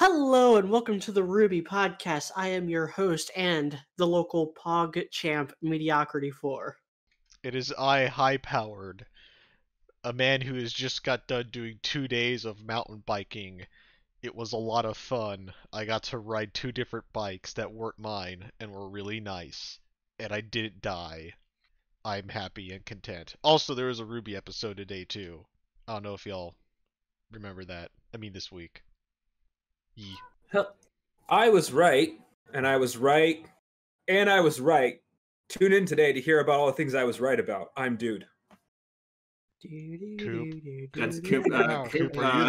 Hello and welcome to the RWBY podcast. I am your host and the local Pog champ Mediocrity 4. It is I, high-powered, a man who has just got done doing 2 days of mountain biking. It was a lot of fun. I got to ride 2 different bikes that weren't mine and were really nice. And I didn't die. I'm happy and content. Also, there was a RWBY episode today, too. I don't know if y'all remember that. I mean, this week. Yee. I was right, and I was right, and I was right. Tune in today to hear about all the things I was right about. I'm Dude. Coop. That's Coop. Coop, are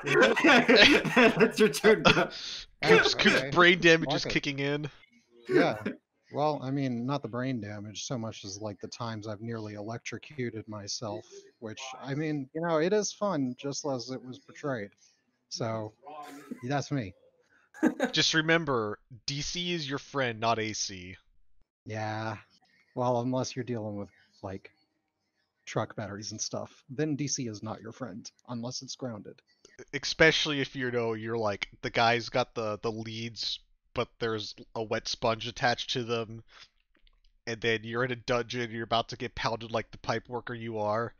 you there? Let's return. Coop's Okay. brain damage is Mark it. kicking in. Yeah. Well, I mean, not the brain damage so much as like the times I've nearly electrocuted myself, which, I mean, it is fun just as it was portrayed. So, that's me. Just remember, DC is your friend, not AC. Yeah. Well, unless you're dealing with, like, truck batteries and stuff, then DC is not your friend, unless it's grounded. Especially if you're like the guy's got the leads, but there's a wet sponge attached to them, and then you're in a dungeon and you're about to get pounded like the pipe worker you are.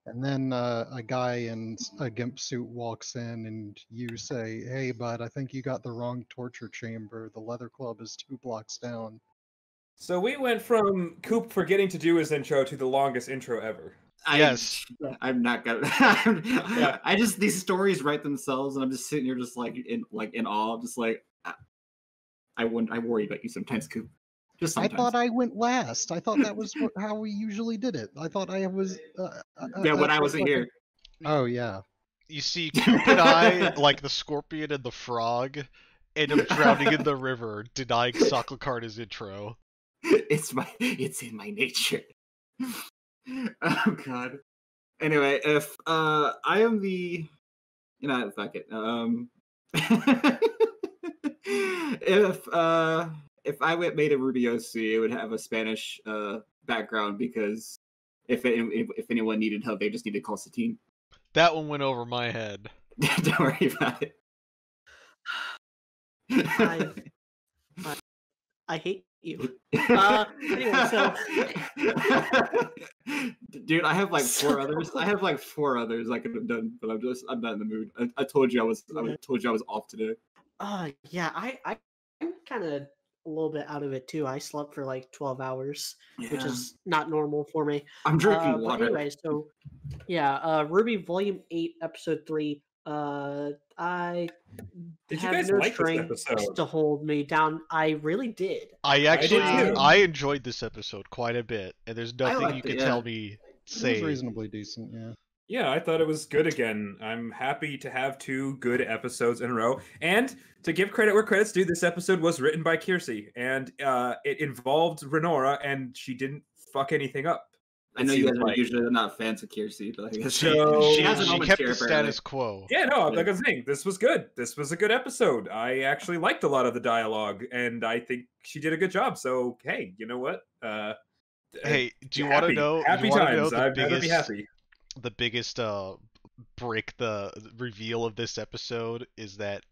And then a guy in a gimp suit walks in and you say, "Hey, bud, I think you got the wrong torture chamber. The leather club is 2 blocks down." So we went from Coop forgetting to do his intro to the longest intro ever. Yes. I'm not gonna. I just these stories write themselves, and I'm just sitting here, just like in awe, just like I worry about you sometimes, Coop. Just I sometimes. thought I went last. I thought that was how we usually did it. I thought I was. Yeah, when I wasn't here. Oh yeah. You see, Coop and I, like the scorpion and the frog, end up drowning in the river, denying Sakakara's intro. It's in my nature. Oh God. Anyway, if I am the, fuck it. If I made a RWBY OC, it would have a Spanish background, because if anyone needed help, they just need to call Satine. That one went over my head. Don't worry about it. I hate you. Anyway, so dude, I have like 4 others. I could have done, but I'm not in the mood. I told you I was off today. Yeah, I'm kind of a little bit out of it too. I slept for like 12 hours, which is not normal for me. I'm drinking But water. anyway, so yeah, RWBY Volume 8, Episode 3. I Did you have guys no like this strength episode? to hold me down. I really did. I did too. I enjoyed this episode quite a bit, and there's nothing liked you it, can yeah. tell me It was say. reasonably decent. Yeah. Yeah, I thought it was good again. I'm happy to have 2 good episodes in a row. And to give credit where credit's due, this episode was written by Kiersey, and it involved Renora, and she didn't fuck anything up. I know you guys are usually not fans of Kiersey, but I guess So- she has a She moment kept here, the apparently. status quo. Yeah, no, like I was saying, this was good. This was a good episode. I actually liked a lot of the dialogue, and I think she did a good job. So, hey, you know what? Hey, do you want to know? Happy you wanna times. know I'd rather be happy. the biggest break, the reveal of this episode is that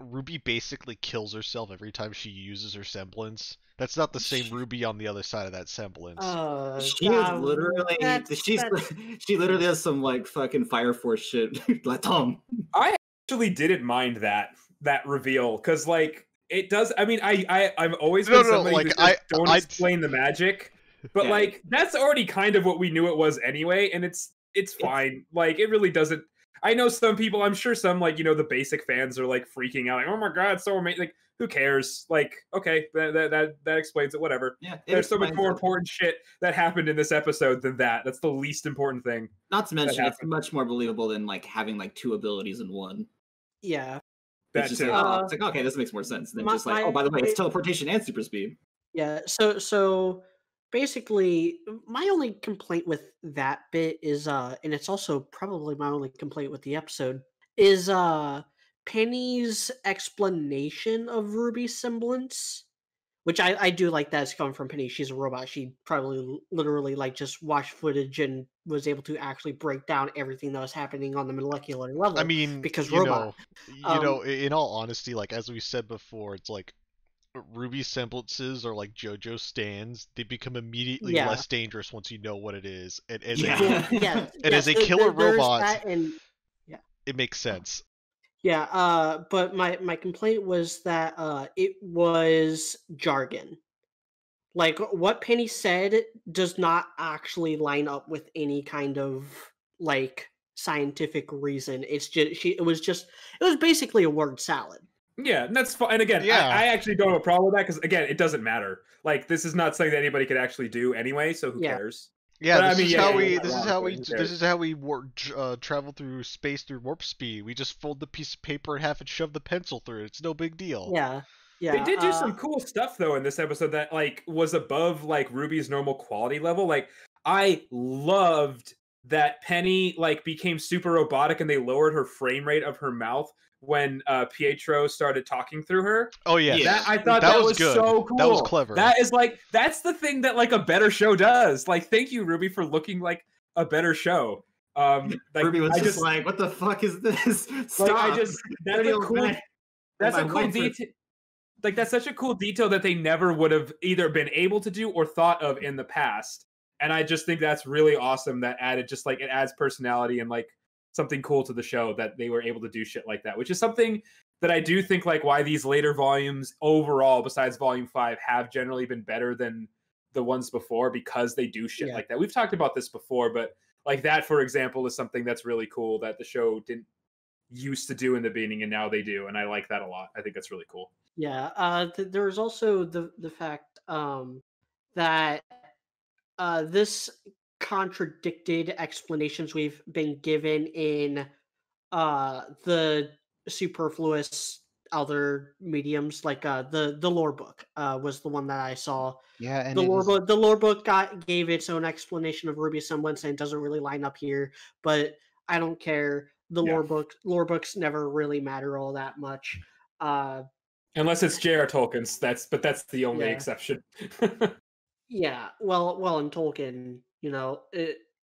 RWBY basically kills herself every time she uses her semblance. That's not the same RWBY on the other side of that semblance. She is literally she literally has some like fucking Fire Force shit. Like Tom. I actually didn't mind that reveal, because like it does. I mean, I'm always been somebody like, who says, don't explain the magic, but Yeah. like that's already kind of what we knew it was anyway, and it's fine. Like it really doesn't. I know some people. I'm sure some like the basic fans are like freaking out, like, oh my god, it's so amazing. Like who cares? Like okay, that explains it. Whatever. Yeah, There's so much more important shit that happened in this episode than that. That's the least important thing. Not to mention, it's happened. much more believable than like having like 2 abilities in one. Yeah. That It's just too. like, it's like, okay, this makes more sense than just like, my- oh, by the way, it's teleportation and super speed. Yeah, so basically my only complaint with that bit is and it's also probably my only complaint with the episode is Penny's explanation of Ruby's semblance Which I do like that it's coming from Penny. She's a robot. She probably literally like just watched footage and was able to actually break down everything that was happening on the molecular level. I mean, because robot. in all honesty, like as we said before, it's like RWBY semblances are like JoJo stands. They become immediately less dangerous once you know what it is. And as as a killer robot, it makes sense. Yeah, but my complaint was that it was jargon. Like what Penny said does not actually line up with any kind of like scientific reason. It's just it was basically a word salad. Yeah, and that's fine. And again, I actually don't have a problem with that because again, it doesn't matter. Like this is not something that anybody could actually do anyway, so who cares? Yeah, this is how we travel through space through warp speed. We just fold the piece of paper in half and shove the pencil through it. It's no big deal. Yeah. They did do some cool stuff though in this episode that like was above like RWBY's normal quality level. Like I loved that Penny like became super robotic and they lowered her frame rate of her mouth when Pietro started talking through her. Oh yeah, I thought that was good. So cool. That was clever. That is like that's the thing that like a better show does. Like, thank you, RWBY, for looking like a better show. Like, RWBY was just like, "What the fuck is this?" Stop. Like, that's a cool. That's a cool detail. Like that's such a cool detail that they never would have either been able to do or thought of in the past. And I just think that's really awesome. That added just like it adds personality and like something cool to the show that they were able to do shit like that, which is something that I do think like why these later volumes overall, besides volume 5, have generally been better than the ones before because they do shit like that. We've talked about this before, but like that, for example, is something that's really cool that the show didn't used to do in the beginning and now they do. And I like that a lot. I think that's really cool. Yeah. There's also the fact that this contradicted explanations we've been given in the superfluous other mediums, like the lore book was the one that I saw. Yeah, and the lore book gave its own explanation of RWBY semblance and it doesn't really line up here, but I don't care. The lore books never really matter all that much. Unless it's J.R. Tolkien's, that's the only exception. Yeah, well, in Tolkien, you know,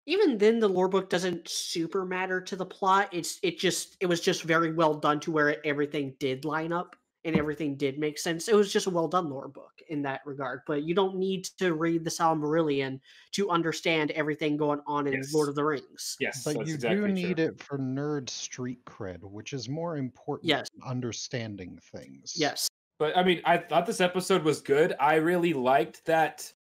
even then the lore book doesn't super matter to the plot. It was just very well done to where everything did line up and everything did make sense. It was just a well done lore book in that regard. But you don't need to read the Silmarillion to understand everything going on in Lord of the Rings. Yes, but you do need it for nerd street cred, which is more important than understanding things. Yes. But I mean, I thought this episode was good. I really liked that.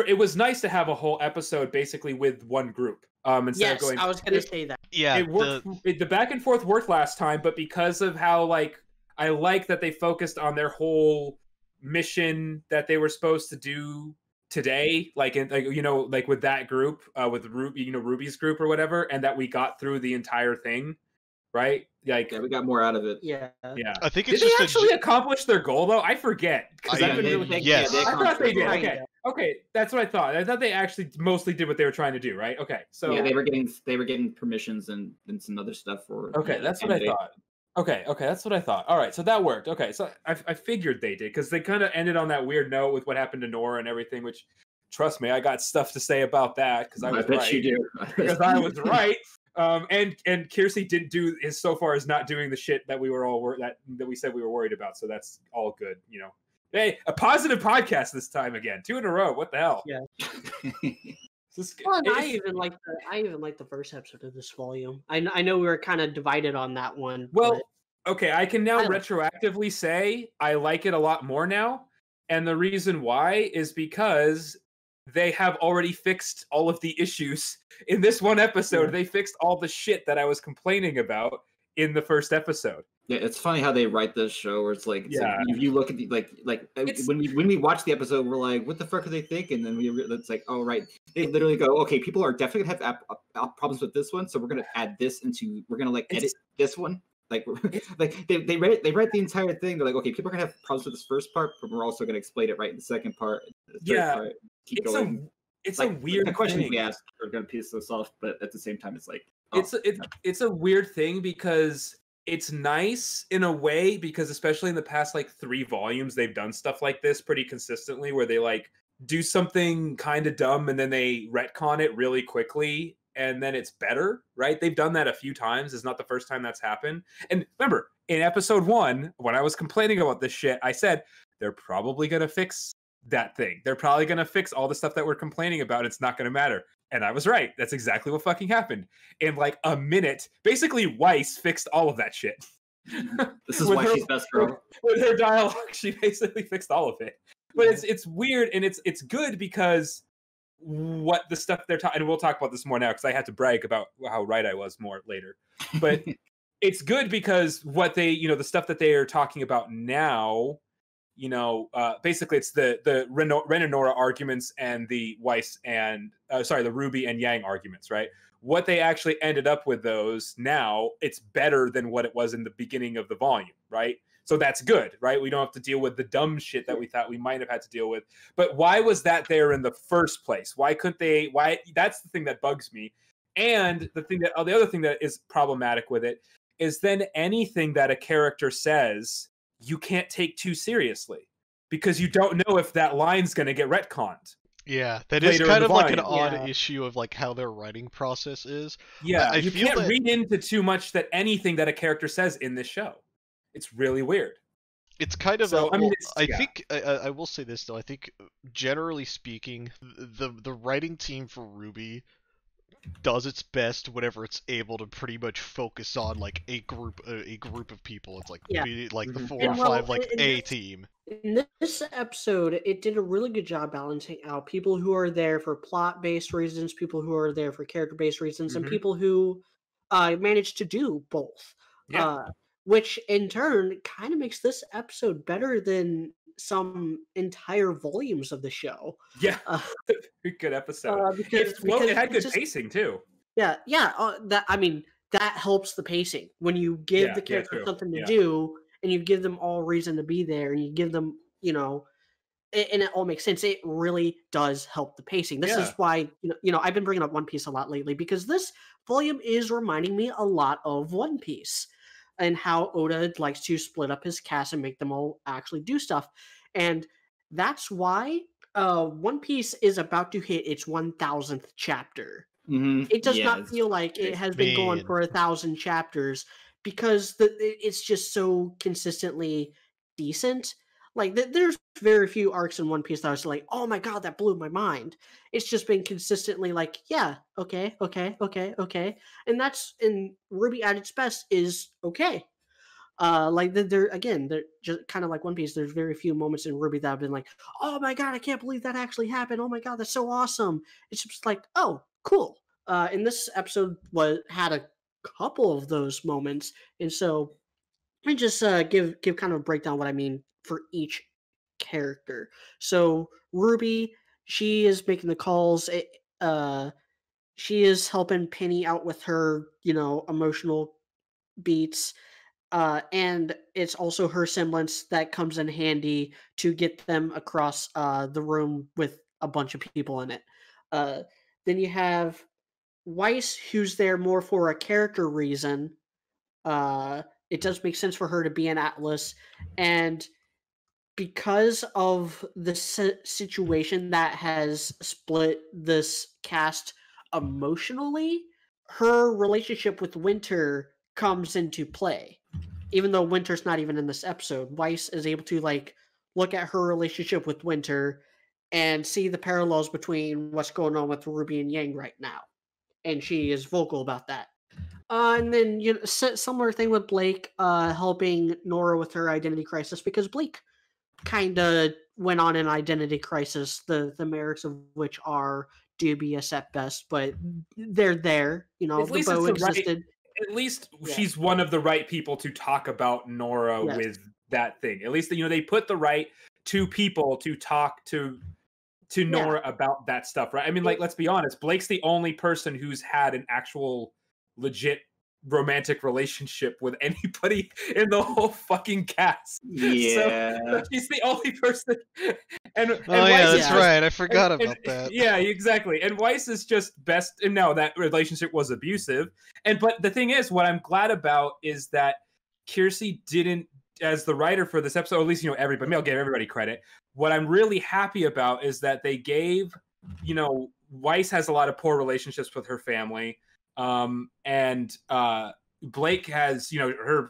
It was nice to have a whole episode basically with one group. Instead of going. I was going to say that. Yeah, it worked. The back and forth worked last time, but because of how like I like that they focused on their whole mission that they were supposed to do today, like with that group, with RWBY's group or whatever, and that we got through the entire thing. Right? Like we got more out of it. Yeah. I think it's did they actually accomplish their goal though? I forget because I've been really thinking. Yes, I thought they did. Okay, that's what I thought. I thought they actually mostly did what they were trying to do. Right? Okay, so yeah, they were getting permissions and some other stuff for. Okay, that's what I thought. Okay, that's what I thought. All right, so that worked. Okay, so I figured they did because they kind of ended on that weird note with what happened to Nora and everything. Which, trust me, I got stuff to say about that because I was right. You do. Because I was right. And Kiersey didn't do is so far as not doing the shit that we were all that we said we were worried about. So that's all good, you know. Hey, a positive podcast this time again, 2 in a row. What the hell? Yeah. Well, I even like the first episode of this volume. I know we were kind of divided on that one. Well, okay, I can now retroactively say I like it a lot more now, and the reason why is because they have already fixed all of the issues in this one episode. Yeah. They fixed all the shit that I was complaining about in the first episode. Yeah, it's funny how they write this show where it's like if you look at the like when we watch the episode, we're like, what the fuck are they thinking? And then it's like, oh right, they literally go, okay, people are definitely gonna have problems with this one, so we're gonna add this we're gonna edit this one. Like they write the entire thing. They're like, okay, people are gonna have problems with this first part, but we're also gonna explain it right in the second part. The third part. Keep going. It's a weird the questions thing. We ask are gonna piss us off, but at the same time, it's like it's a weird thing because it's nice in a way because especially in the past like 3 volumes, they've done stuff like this pretty consistently where they like do something kind of dumb and then they retcon it really quickly and then it's better, right? They've done that a few times. It's not the first time that's happened. And remember, in episode 1, when I was complaining about this shit, I said they're probably going to fix that thing. They're probably going to fix all the stuff that we're complaining about. It's not going to matter. And I was right. That's exactly what fucking happened. In like a minute, basically Weiss fixed all of that shit. This is why she's best girl. With her dialogue, she basically fixed all of it. But it's weird and it's good because what the stuff they're talking, and we'll talk about this more now because I had to brag about how right I was more later. But it's good because what they, you know, the stuff that they are talking about now, you know, basically it's the Ren and Nora arguments and the Weiss and the RWBY and Yang arguments, right? What they actually ended up with those now, it's better than what it was in the beginning of the volume, right? So that's good, right? We don't have to deal with the dumb shit that we thought we might have had to deal with. But why was that there in the first place? Why couldn't they? Why? That's the thing that bugs me. And the thing that the other thing that is problematic with it is then anything that a character says, you can't take too seriously because you don't know if that line's going to get retconned. Yeah, that is kind of like an odd issue of like how their writing process is. Yeah, you can't read into too much that anything that a character says in this show. It's really weird. It's kind of so, I think I will say this though. I think generally speaking, the writing team for RWBY does its best whenever it's able to pretty much focus on like a group of people. It's like like the 4 or 5 like A team. In this episode, it did a really good job balancing out people who are there for plot-based reasons, people who are there for character-based reasons, and people who managed to do both. Yeah. Which in turn kind of makes this episode better than some entire volumes of the show. Yeah, good episode. Because it had good pacing too. Yeah. That helps the pacing when you give the character something to do, and you give them all reason to be there, and you give them, you know, and it all makes sense. It really does help the pacing. This is why you know I've been bringing up One Piece a lot lately because this volume is reminding me a lot of One Piece. And how Oda likes to split up his cast and make them all actually do stuff. And that's why One Piece is about to hit its 1000th chapter. It does not feel like it has been going for 1,000 chapters because it's just so consistently decent. Like, there's very few arcs in One Piece that I was like, oh my god, that blew my mind. It's just been consistently like, yeah, okay. And that's, in RWBY at its best, is okay. Like, they're just kind of like One Piece, there's very few moments in RWBY that have been like, oh my god, I can't believe that actually happened. Oh my god, that's so awesome. It's just like, oh, cool. And this episode had a couple of those moments. And so, let me just give kind of a breakdown of what I mean for each character. So RWBY, she is making the calls. She is helping Penny out with her, you know, emotional beats. And it's also her semblance that comes in handy to get them across the room with a bunch of people in it. Then you have Weiss, who's there more for a character reason. It does make sense for her to be an Atlas, and because of the situation that has split this cast emotionally, her relationship with Winter comes into play. Even though Winter's not even in this episode, Weiss is able to like look at her relationship with Winter and see the parallels between what's going on with RWBY and Yang right now, and she is vocal about that. And then, you know, similar thing with Blake helping Nora with her identity crisis, because Blake kind of went on an identity crisis, the merits of which are dubious at best, but they're there. You know, the bow existed. At least she's one of the right people to talk about Nora with that thing. At least, you know, they put the right two people to talk to Nora about that stuff, right? I mean, like, let's be honest, Blake's the only person who's had an actual legit romantic relationship with anybody in the whole fucking cast. Yeah. So she's the only person. And Weiss, that's right. I forgot about that. Yeah, exactly. And Weiss is just best. And no, that relationship was abusive. But the thing is, what I'm glad about is that Kiersey didn't, as the writer for this episode, or at least, you know, everybody, I'll give everybody credit. What I'm really happy about is that they gave, you know, Weiss has a lot of poor relationships with her family. And Blake has, you know, her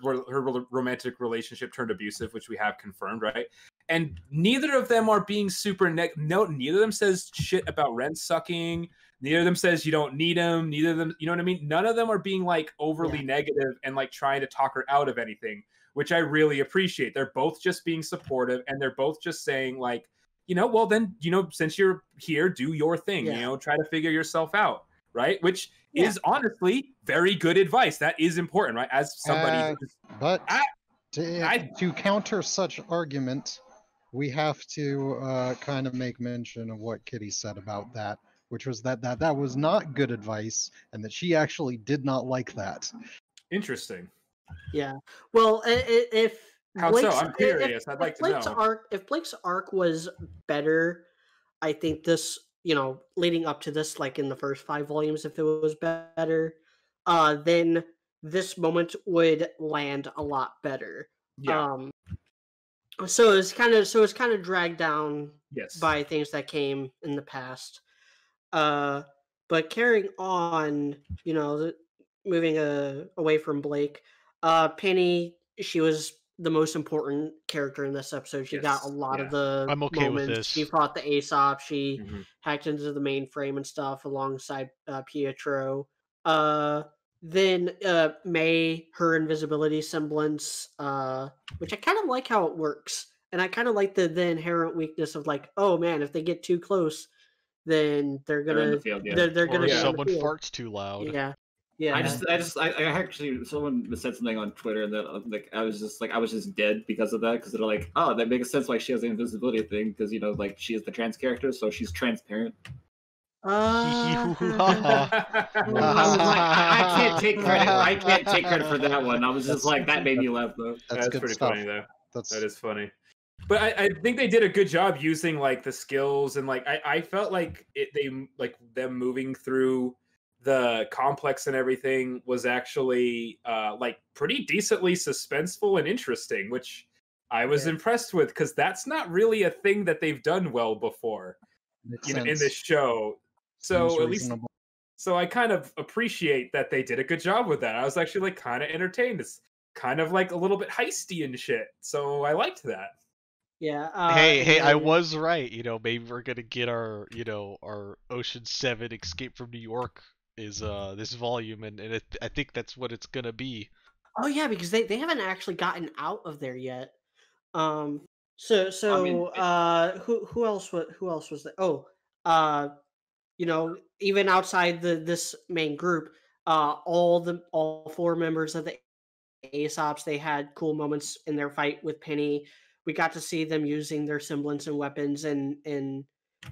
romantic relationship turned abusive, which we have confirmed, right? And neither of them are being super neither of them says shit about rent sucking. Neither of them says you don't need him. Neither of them, you know what I mean? None of them are being like overly negative and like trying to talk her out of anything, which I really appreciate. They're both just being supportive, and they're both just saying like, you know, well then, you know, since you're here, do your thing, you know, try to figure yourself out, right? Which is honestly very good advice. That is important, right? As somebody to counter such argument, we have to kind of make mention of what Kitty said about that, which was that was not good advice, and that she actually did not like that. Interesting. Yeah. Well, if how Blake's, so? I'm curious. I'd like to know. If Blake's arc was better, I think this, you know, leading up to this, like in the first 5 volumes, if it was better, then this moment would land a lot better. Yeah. So it's kind of dragged down by things that came in the past. But carrying on, you know, moving away from Blake, Penny, she was the most important character in this episode. She got a lot of the I'm okay moments. with this. She fought the Aesop. She hacked into the mainframe and stuff alongside Pietro. Then May, her invisibility semblance, which I kind of like how it works. And I kind of like the inherent weakness of like, oh man, if they get too close, then they're gonna they're gonna. Or someone farts too loud. Yeah. I actually, someone said something on Twitter that like I was just dead because of that, because they're like, oh, that makes sense why she has the invisibility thing, because, you know, like she is the trans character, so she's transparent. I was like, I can't take credit. I can't take credit for that one. I was just like, that made me laugh though. That's pretty funny though. That is funny. But I think they did a good job using like the skills, and like I felt like them moving through the complex and everything was actually like pretty decently suspenseful and interesting, which I was impressed with, because that's not really a thing that they've done well before, you know, in this show. So at least, so I kind of appreciate that they did a good job with that. I was actually like kind of entertained. It's kind of like a little bit heisty and shit, so I liked that. Yeah. Hey, I was right. You know, maybe we're gonna get our, you know, our Ocean 7 Escape from New York is this volume, and I think that's what it's gonna be. Oh yeah, because they haven't actually gotten out of there yet. Who else was there? Oh, you know, even outside this main group, all 4 members of the Aesops, they had cool moments in their fight with Penny. We got to see them using their semblance and weapons in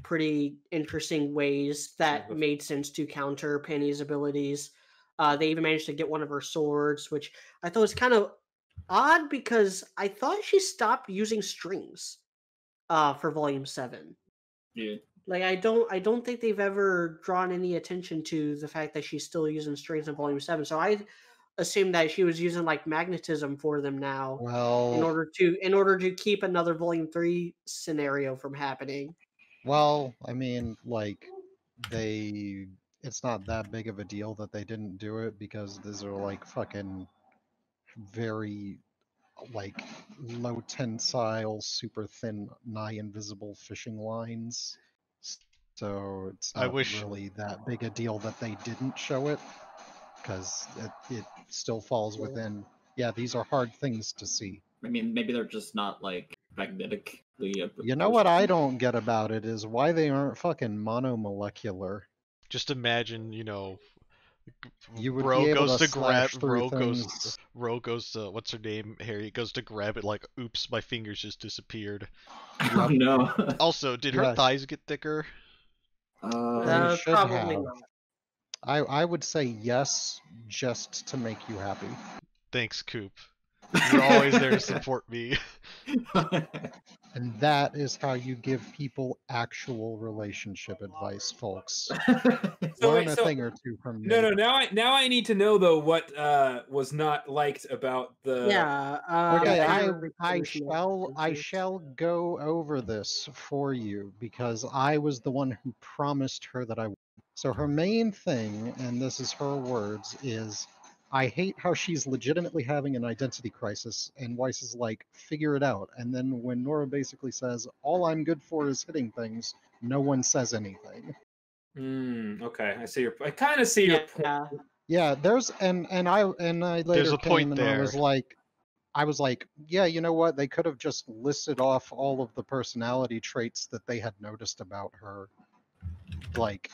pretty interesting ways that made sense to counter Penny's abilities. They even managed to get one of her swords, which I thought was kind of odd, because I thought she stopped using strings for Volume 7. Yeah. Like I don't think they've ever drawn any attention to the fact that she's still using strings in Volume 7. So I assumed that she was using like magnetism for them now, in order to keep another Volume 3 scenario from happening. Well, I mean, like it's not that big of a deal that they didn't do it, because these are like fucking very like low tensile, super thin, nigh invisible fishing lines. So it's not really that big a deal that they didn't show it, because it still falls within. Yeah, these are hard things to see. I mean, maybe they're just not like magnetically. You know what I don't get about it is why they aren't fucking monomolecular. Just imagine, you know, you would Ro be able goes to to grab things. Ro goes to, what's her name, Harry goes to grab it, like, oops, my fingers just disappeared. Oh no. Also, did her thighs get thicker? They should probably have. not. I would say yes, just to make you happy. Thanks, Coop. You're always there to support me. And that is how you give people actual relationship advice, folks. Learn a thing or two from me. No. Now I need to know though what was not liked about the. Yeah. Okay, I I shall go over this for you because I was the one who promised her that I would. So her main thing, and this is her words, is I hate how she's legitimately having an identity crisis, and Weiss is like, figure it out. And then when Nora basically says, all I'm good for is hitting things, no one says anything. Okay, I kind of see your point. Yeah, there's and I later came and I was like, yeah, you know what? They could have just listed off all of the personality traits that they had noticed about her, like,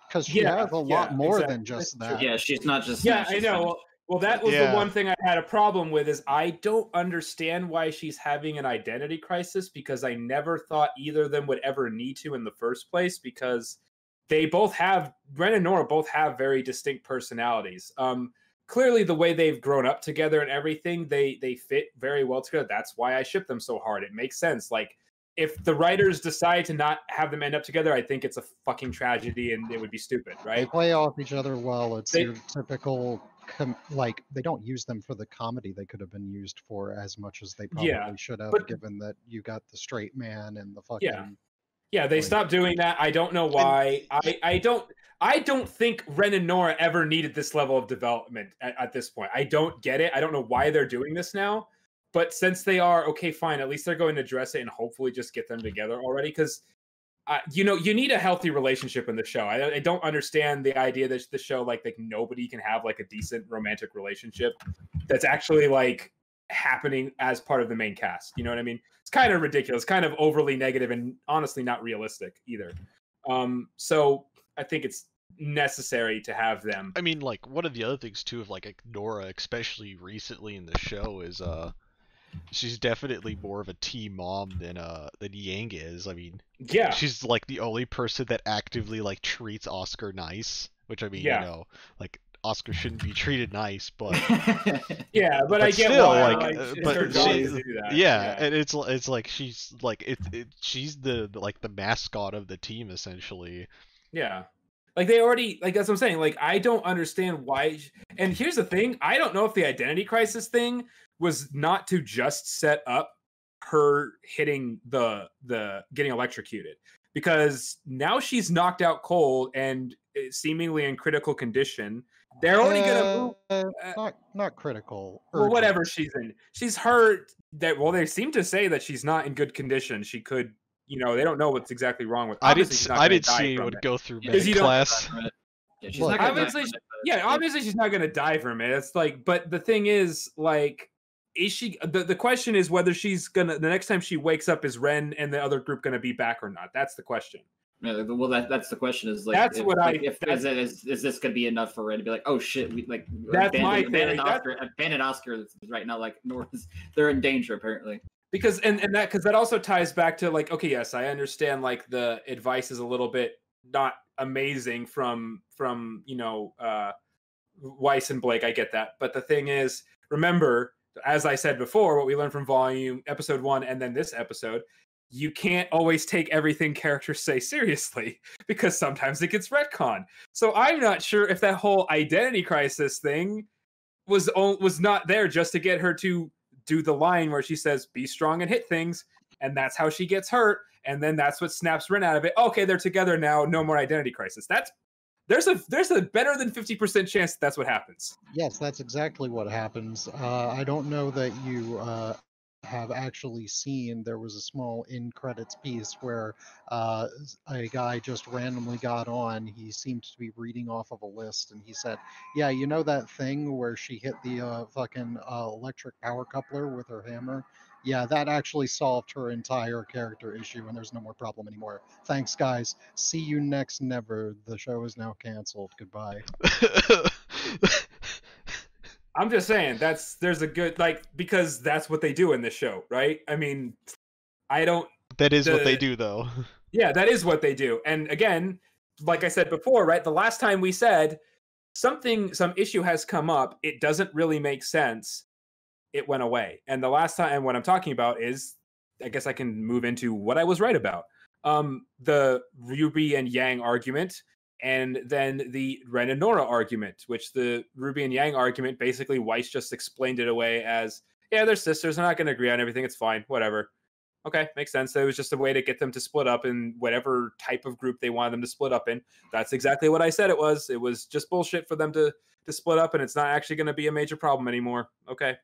because she has a lot more than just that. Yeah, she's not just. Yeah, I know. Well, that was the one thing I had a problem with is I don't understand why she's having an identity crisis because I never thought either of them would ever need to in the first place because they both have, Ren and Nora both have very distinct personalities. Clearly the way they've grown up together and everything, they fit very well together. That's why I ship them so hard. It makes sense. Like, if the writers decide to not have them end up together, I think it's a fucking tragedy and it would be stupid, right? They play off each other well. It's your typical, like, they don't use them for the comedy they could have been used for as much as they probably should have, given that you got the straight man and the fucking... Yeah, they stopped doing that. I don't know why. I don't think Ren and Nora ever needed this level of development at this point. I don't get it. I don't know why they're doing this now. But since they are, okay, fine, at least they're going to address it and hopefully just get them together already. Because, you need a healthy relationship in the show. I don't understand the idea that the show, like nobody can have, like, a decent romantic relationship that's actually, like, happening as part of the main cast. You know what I mean? It's kind of ridiculous, kind of overly negative and honestly not realistic either. So I think it's necessary to have them. I mean, like, one of the other things, too, of, like Nora, especially recently in the show, is, she's definitely more of a teen mom than Yang is. I mean, yeah, she's like the only person that actively like treats Oscar nice, which I mean, like Oscar shouldn't be treated nice, but yeah, but I get still, why, but and it's like she's like she's the mascot of the team essentially. Yeah. Like they already, like that's what I'm saying. Like I don't understand why. And here's the thing: I don't know if the identity crisis thing was not to just set up her hitting the getting electrocuted, because now she's knocked out cold and seemingly in critical condition. They're only gonna move. Not critical. Well, whatever she's in, she's hurt. That they seem to say that she's not in good condition. She could. They don't know what's exactly wrong with. I didn't see anyone go through med class. Obviously she's not going to die from it. It's like, but the thing is, like, is she? The question is whether she's gonna. The next time she wakes up, is Ren and the other group going to be back or not? That's the question. Yeah, well, that's the question. Is like, that's is this going to be enough for Ren to be like, oh shit, we like that's my theory. Abandoned Oscar right now. Like, they're in danger apparently. Because that also ties back to like, okay, yes, I understand like the advice is a little bit not amazing from Weiss and Blake. I get that, but the thing is, remember, as I said before, what we learned from episode 1 and then this episode, you can't always take everything characters say seriously because sometimes it gets retconned. So I'm not sure if that whole identity crisis thing was not there just to get her to do the line where she says, be strong and hit things, and that's how she gets hurt, and then that's what snaps Ren out of it. Okay, they're together now, no more identity crisis. There's a better than 50% chance that's what happens. Yes, that's exactly what happens. I don't know that you have actually seen, there was a small in-credits piece where a guy just randomly got on. He seemed to be reading off of a list, and he said, yeah, you know that thing where she hit the fucking electric power coupler with her hammer? Yeah, that actually solved her entire character issue, and there's no more problem anymore. Thanks, guys. See you next never. The show is now canceled. Goodbye. I'm just saying there's a good, like, because that's what they do in this show, right? I mean, That is what they do, though. Yeah, that is what they do. And again, like I said before, right? The last time we said some issue has come up, it doesn't really make sense. it went away. And the last time, and what I'm talking about is, I guess I can move into what I was right about. The RWBY and Yang argument, and then the Ren and Nora argument, which the RWBY and Yang argument, basically Weiss just explained it away as, yeah, they're sisters, they're not going to agree on everything, it's fine, whatever. Okay, makes sense. It was just a way to get them to split up in whatever type of group they wanted them to split up in. That's exactly what I said it was. It was just bullshit for them to split up, and it's not actually going to be a major problem anymore. Okay,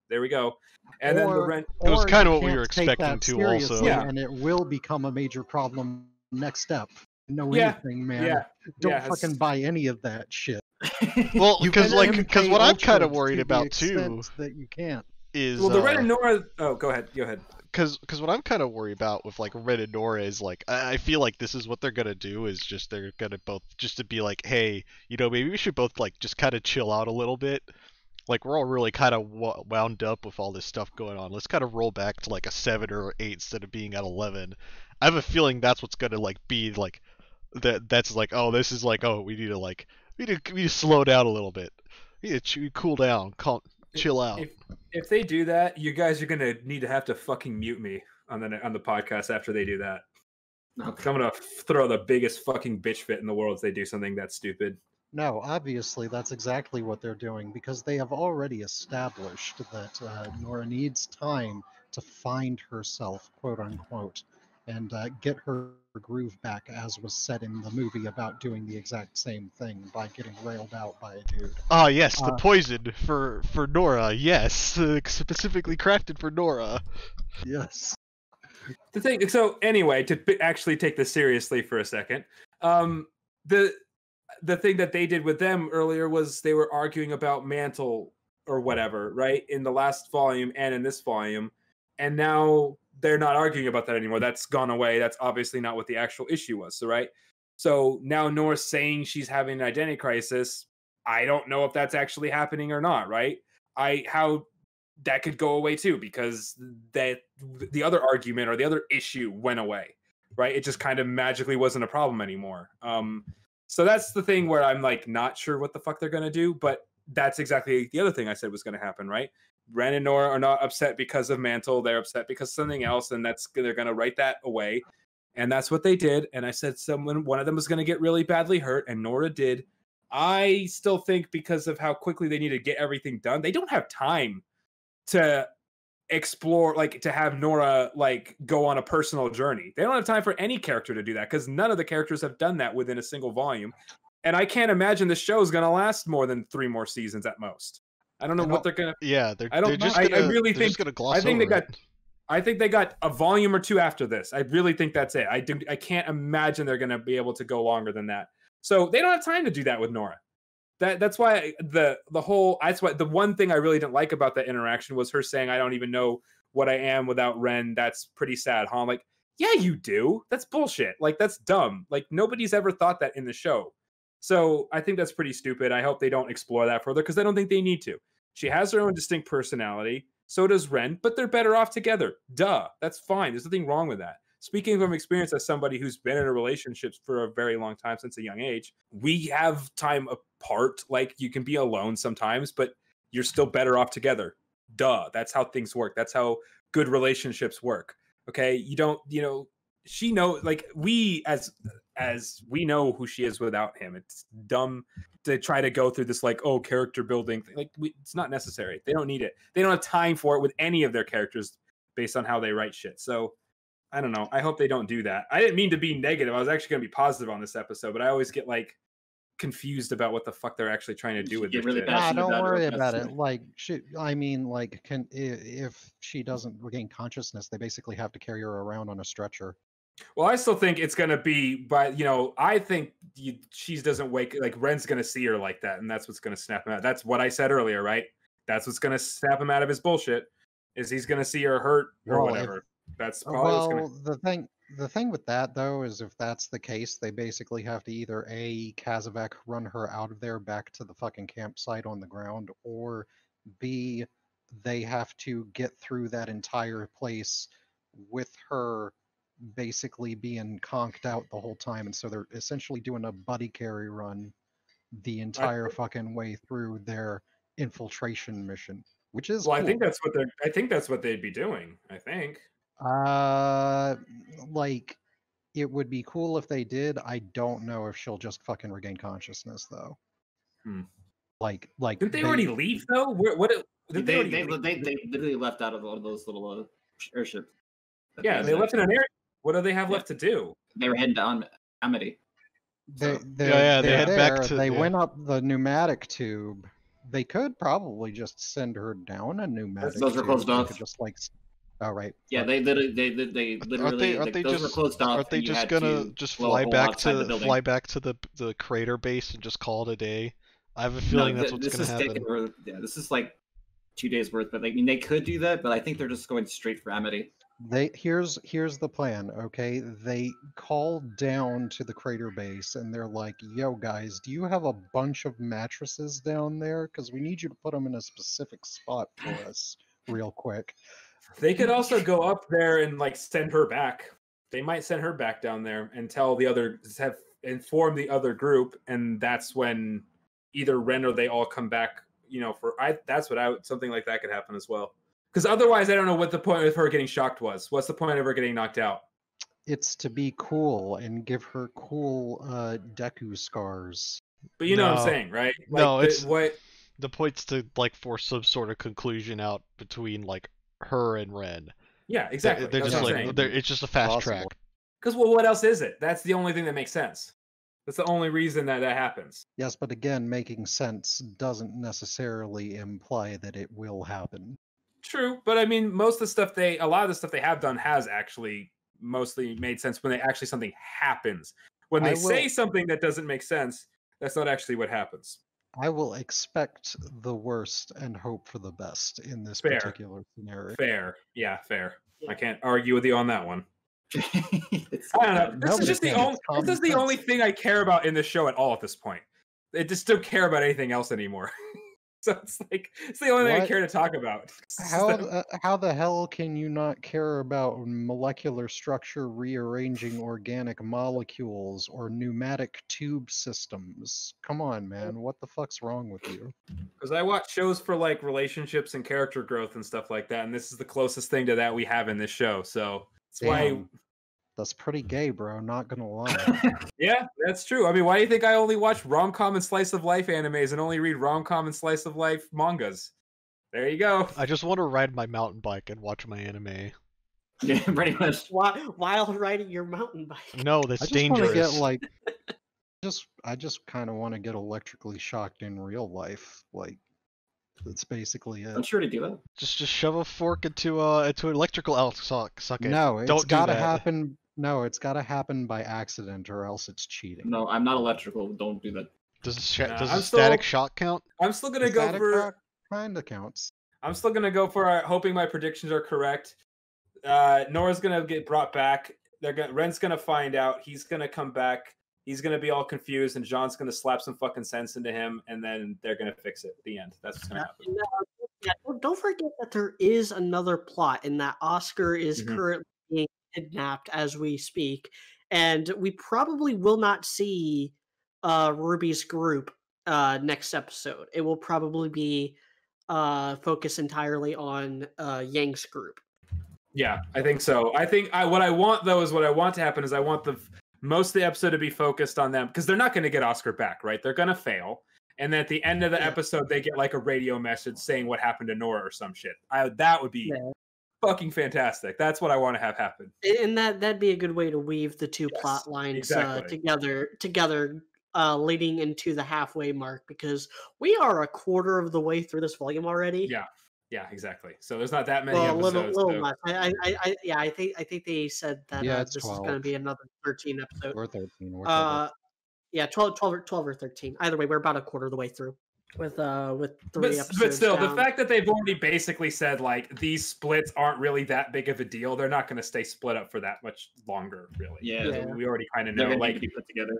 there we go. And then the Ren. It was kind of what we were expecting to also. Yeah, and it will become a major problem next step. Know anything, man? Yeah, don't fucking buy any of that shit. Well, because what I'm kind of worried about too that you can't is the Ren and Nora. Oh, go ahead. Because what I'm kind of worried about with like Ren and Nora is like I feel like this is what they're gonna do is just they're gonna both just to be like, hey, maybe we should both like just kind of chill out a little bit. Like we're all really kind of wound up with all this stuff going on. Let's kind of roll back to like a 7 or 8 instead of being at 11. I have a feeling that's what's gonna like be like that's like, oh, this is like, oh, we need to slow down a little bit. We need to cool down, chill out. If they do that, you guys are gonna need to have to fucking mute me on the podcast after they do that. Okay. I'm gonna throw the biggest fucking bitch fit in the world if they do something that stupid. No, obviously that's exactly what they're doing because they have already established that Nora needs time to find herself, quote unquote, and get her groove back, as was said in the movie about doing the exact same thing by getting railed out by a dude. Ah, yes, the poison for Nora, yes, specifically crafted for Nora. Yes. The thing. So anyway, to actually take this seriously for a second, the thing that they did with them earlier was they were arguing about Mantle or whatever, right? In the last volume and in this volume, and now they're not arguing about that anymore. That's gone away. That's obviously not what the actual issue was. So, right? So now Nora's saying she's having an identity crisis. I don't know if that's actually happening or not, right? How that could go away too, because the other argument or the other issue went away, right? It just kind of magically wasn't a problem anymore. So that's the thing where I'm like not sure what the fuck they're gonna do, but that's exactly the other thing I said was gonna happen, right? Ren and Nora are not upset because of Mantle; they're upset because of something else, and they're gonna write that away, and that's what they did. And I said one of them was gonna get really badly hurt, and Nora did. I still think because of how quickly they need to get everything done, they don't have time to explore, like to have Nora like go on a personal journey. They don't have time for any character to do that because none of the characters have done that within a single volume. And I can't imagine the show is going to last more than 3 more seasons at most. I don't know what they're going to. Yeah, I don't know. I really think I think they got a volume or 2 after this. I really think that's it. I can't imagine they're going to be able to go longer than that. So they don't have time to do that with Nora. That's why the one thing I really didn't like about that interaction was her saying, I don't even know what I am without Ren. That's pretty sad, huh? I'm like, yeah, you do. That's bullshit. Like, that's dumb. Like, nobody's ever thought that in the show. So I think that's pretty stupid. I hope they don't explore that further because I don't think they need to. She has her own distinct personality. So does Ren, but they're better off together. Duh. That's fine. There's nothing wrong with that. Speaking from experience as somebody who's been in a relationship for a very long time since a young age, we have time apart. Like, you can be alone sometimes, but you're still better off together. Duh. That's how things work. That's how good relationships work. Okay? You don't, she knows, like, we as we know who she is without him. It's dumb to try to go through this, like, character building thing. Like, it's not necessary. They don't need it. They don't have time for it with any of their characters based on how they write shit. So I don't know. I hope they don't do that. I didn't mean to be negative. I was actually going to be positive on this episode, but I always get like confused about what the fuck they're actually trying to do with this shit. Don't worry about it. Like, if she doesn't regain consciousness, they basically have to carry her around on a stretcher. Well, I still think it's going to be, but I think she doesn't wake, like Ren's going to see her like that, and that's what's going to snap him out. That's what I said earlier, right? That's what's going to snap him out of his bullshit. Is he's going to see her hurt or whatever. That's probably what's gonna... the thing with that though is if that's the case, they basically have to either A, Kazavek run her out of there back to the fucking campsite on the ground, or B, they have to get through that entire place with her basically being conked out the whole time, and so they're essentially doing a buddy carry run the entire fucking way through their infiltration mission. which is Well, cool. I think that's what they'd be doing. I think. Like, it would be cool if they did. I don't know if she'll just fucking regain consciousness though. Like didn't they already leave though? What? They literally left out of one of those little airships. Yeah, they left in an air. What do they have left to do? They were heading down Amity. They head back to. They went up the pneumatic tube. They could probably just send her down a pneumatic tube. Those are closed off. Just like, oh right. Yeah, they literally. Aren't they those just were closed off. Aren't they just gonna just fly back to the crater base and just call it a day? I have a feeling that's what's gonna happen. This is like 2 days worth, but I mean they could do that, but I think they're just going straight for Amity. Here's the plan, okay? They call down to the crater base and they're like, "Yo, guys, do you have a bunch of mattresses down there? Because we need you to put them in a specific spot for us, real quick." They could also go up there and like send her back. They might send her back down there and tell the others, inform the other group, and that's when either Ren or they all come back. Something like that could happen as well. Because otherwise, I don't know what the point of her getting shocked was. What's the point of her getting knocked out? It's to be cool and give her cool Deku scars. But you know what I'm saying, right? Like, no, the point's to like force some sort of conclusion out between like her and Ren. Yeah, exactly. They're just like it's just a fast track. Because what else is it? That's the only thing that makes sense. That's the only reason that happens. Yes, but again, making sense doesn't necessarily imply that it will happen. True, but I mean, a lot of the stuff they have done has actually mostly made sense when something happens. When they say something that doesn't make sense, that's not actually what happens. I will expect the worst and hope for the best in this particular scenario. Fair. Yeah. I can't argue with you on that one. I don't know. This is the only thing I care about in this show at all at this point. I just don't care about anything else anymore. So it's the only thing I care to talk about. How the hell can you not care about molecular structure rearranging organic molecules or pneumatic tube systems? Come on, man. What the fuck's wrong with you? Because I watch shows for like relationships and character growth and stuff like that, and this is the closest thing to that we have in this show. So that's why. That's pretty gay, bro. Not gonna lie. Yeah, that's true. I mean, why do you think I only watch rom-com and slice of life animes and only read rom-com and slice of life mangas? There you go. I just want to ride my mountain bike and watch my anime. Yeah, pretty much. While riding your mountain bike. No, that's dangerous. I just kind of want to get electrically shocked in real life. Like, that's basically it. I'm sure to do that. Just shove a fork into an electrical socket. No, it's gotta happen. No, it's gotta happen by accident, or else it's cheating. No, I'm not electrical. Don't do that. Does static shock count? I'm still gonna go for. Kinda counts. I'm still gonna go for hoping my predictions are correct. Nora's gonna get brought back. Ren's gonna find out. He's gonna come back. He's gonna be all confused, and John's gonna slap some fucking sense into him, and then they're gonna fix it. The end. That's what's gonna happen. Yeah, don't forget that there is another plot, in that Oscar is currently being kidnapped as we speak, and we probably will not see RWBY's group next episode. It will probably be focused entirely on Yang's group. Yeah, I think so. I think what I want to happen is I want most of the episode to be focused on them, because they're not going to get Oscar back, right? They're going to fail. And then at the end of the episode, they get like a radio message saying what happened to Nora or some shit. That would be fucking fantastic. That's what I want to have happen. And that'd be a good way to weave the two plot lines together, leading into the halfway mark, because we are a quarter of the way through this volume already. Yeah, exactly. So there's not that many episodes. Little less. I think they said that this 12. Is going to be another 13 episode. Or 13. Yeah, 12 or 13. Either way, we're about a quarter of the way through with 3 episodes. But still, down. The fact that they've already basically said like these splits aren't really that big of a deal. They're not going to stay split up for that much longer, really. Yeah. We already kind of know. They're like to be put together.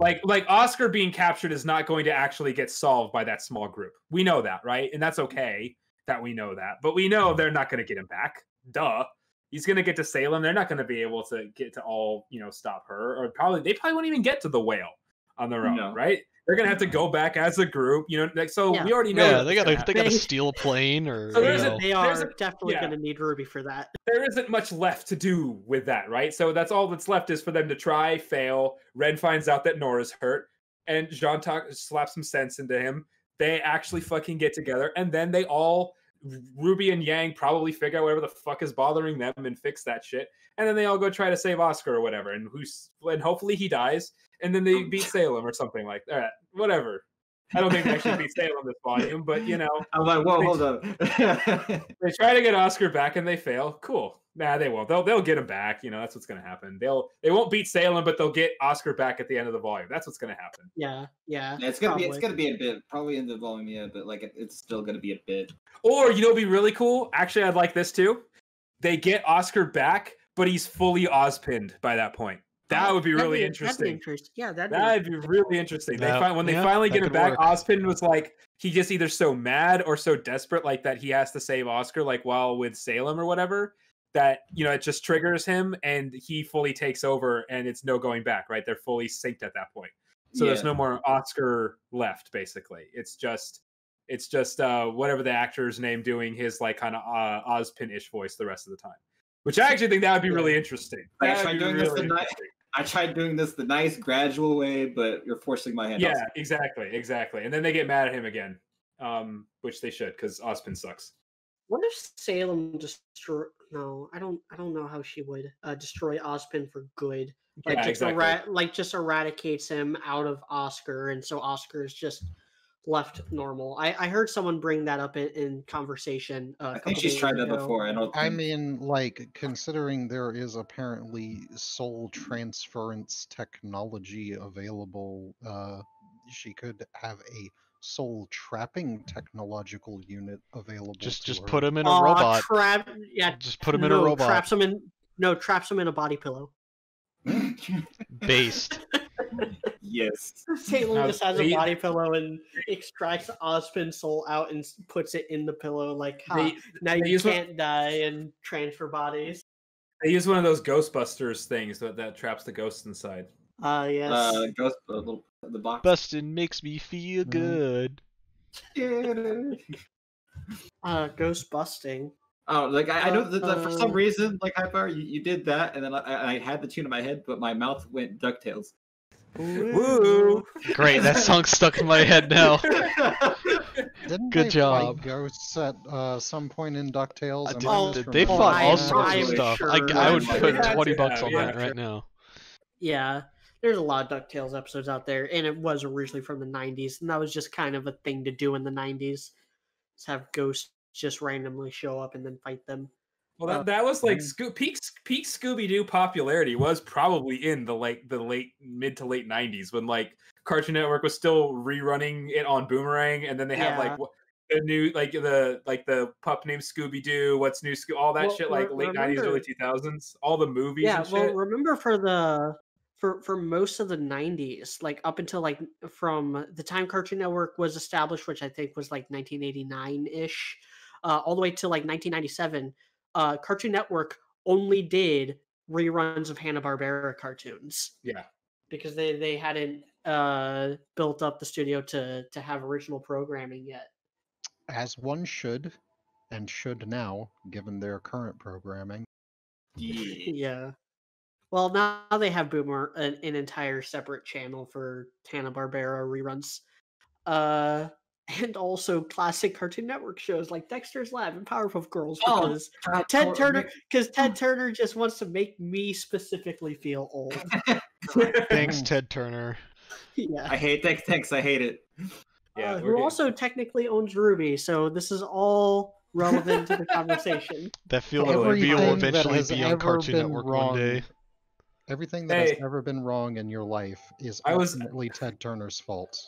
Like Oscar being captured is not going to actually get solved by that small group. We know that, right? And that's okay that we know that. But we know they're not going to get him back. Duh. He's going to get to Salem. They're not going to be able to get to all, stop her. Or they probably won't even get to the whale on their own, right? They're gonna have to go back as a group, you know. Like, so we already know. Yeah, they gotta steal a plane, or So they are definitely gonna need Ruby for that. There isn't much left to do with that, right? So that's all that's left is for them to try, fail. Ren finds out that Nora's hurt, and Jean slaps some sense into him. They actually fucking get together, and then they all, Ruby and Yang, probably figure out whatever the fuck is bothering them and fix that shit. And then they all go try to save Oscar or whatever, and hopefully he dies, and then they beat Salem or something like that. Whatever. I don't think they actually beat Salem this volume, but you know. I'm like, whoa, hold up. They try to get Oscar back and they fail. Cool. Nah, they won't. They'll get him back. You know, that's what's gonna happen. They won't beat Salem, but they'll get Oscar back at the end of the volume. That's what's gonna happen. Yeah. It's gonna be a bit, probably in the volume, yeah, but like it's still gonna be a bit. Or you know, what'd be really cool. Actually, I'd like this too. They get Oscar back, but he's fully Ozpinned by that point. That would be really interesting. That'd be really interesting. When they finally get him back, Ozpin was like, he just either so mad or so desperate, like that he has to save Oscar, like while with Salem or whatever, that, you know, it just triggers him and he fully takes over and it's no going back, right? They're fully synced at that point. So there's no more Oscar left, basically. It's just whatever the actor's name doing his like kind of Ozpin-ish voice the rest of the time. Which I actually think that would be really interesting. I tried doing this the nice, gradual way, but you're forcing my hand. Yeah, exactly. And then they get mad at him again, which they should, because Ozpin sucks. What if Salem No, I don't know how she would destroy Ozpin for good. Like just eradicates him out of Oscar, and so Oscar is just left normal. I heard someone bring that up in conversation. I think she's tried that before. I mean, like, considering there is apparently soul transference technology available, she could have a soul trapping technological unit available. Just put him in a robot. Just put him in a robot. Traps him in a body pillow. Based. Yes. Salem just has a body pillow and extracts Ozpin's soul out and puts it in the pillow. Like, now you can't die and transfer bodies. They use one of those Ghostbusters things that traps the ghosts inside. Yes. The box. Bustin' makes me feel good. Ghost busting. Oh, like I know that for some reason, like High Power, you did that, and then I had the tune in my head, but my mouth went DuckTales. Woo! Great, that song stuck in my head now. Good job. Fight ghosts at some point in DuckTales? They fought all sorts of stuff. I would put $20 on that right now. Yeah, there's a lot of DuckTales episodes out there, and it was originally from the 90s, and that was just kind of a thing to do in the 90s. Just have ghosts just randomly show up and then fight them. Well, that was like peak Scooby-Doo popularity was probably in the mid to late 90s when like Cartoon Network was still rerunning it on Boomerang, and then they have like the new the pup named Scooby-Doo, What's New all that shit, like late 90s, early 2000s, all the movies. Yeah, and shit. Remember for most of the 90s, like up until like from the time Cartoon Network was established, which I think was like 1989-ish, all the way to like 1997, Cartoon Network only did reruns of Hanna-Barbera cartoons. Yeah. Because they hadn't built up the studio to have original programming yet. As one should, and should now, given their current programming. Yeah. Well, now they have Boomer, an entire separate channel for Hanna-Barbera reruns. And also classic Cartoon Network shows like Dexter's Lab and Powerpuff Girls, because Ted Turner just wants to make me specifically feel old. Thanks, Ted Turner. Yeah. I hate thanks. I hate it. Yeah. Who also technically owns RWBY, so this is all relevant to the conversation. That feels like we will eventually be on Cartoon Network one day. Everything that has ever been wrong in your life is ultimately Ted Turner's fault.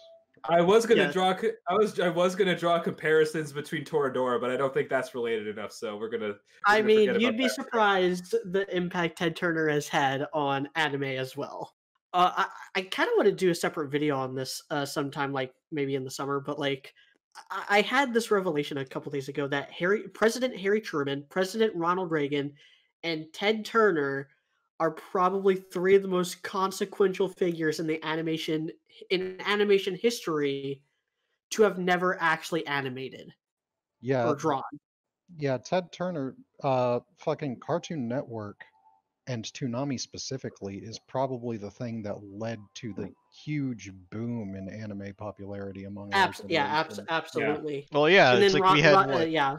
I was gonna draw comparisons between Toradora, but I don't think that's related enough. So we're gonna. I mean, you'd be surprised the impact Ted Turner has had on anime as well. I kind of want to do a separate video on this sometime, like maybe in the summer. But like, I had this revelation a couple days ago that President Harry Truman, President Ronald Reagan, and Ted Turner are probably three of the most consequential figures in animation history to have never actually animated Yeah, or drawn. yeah, Ted Turner, fucking Cartoon Network and Toonami specifically is probably the thing that led to the huge boom in anime popularity among our generation. Absolutely. Well, yeah, And it's then like we had what? yeah.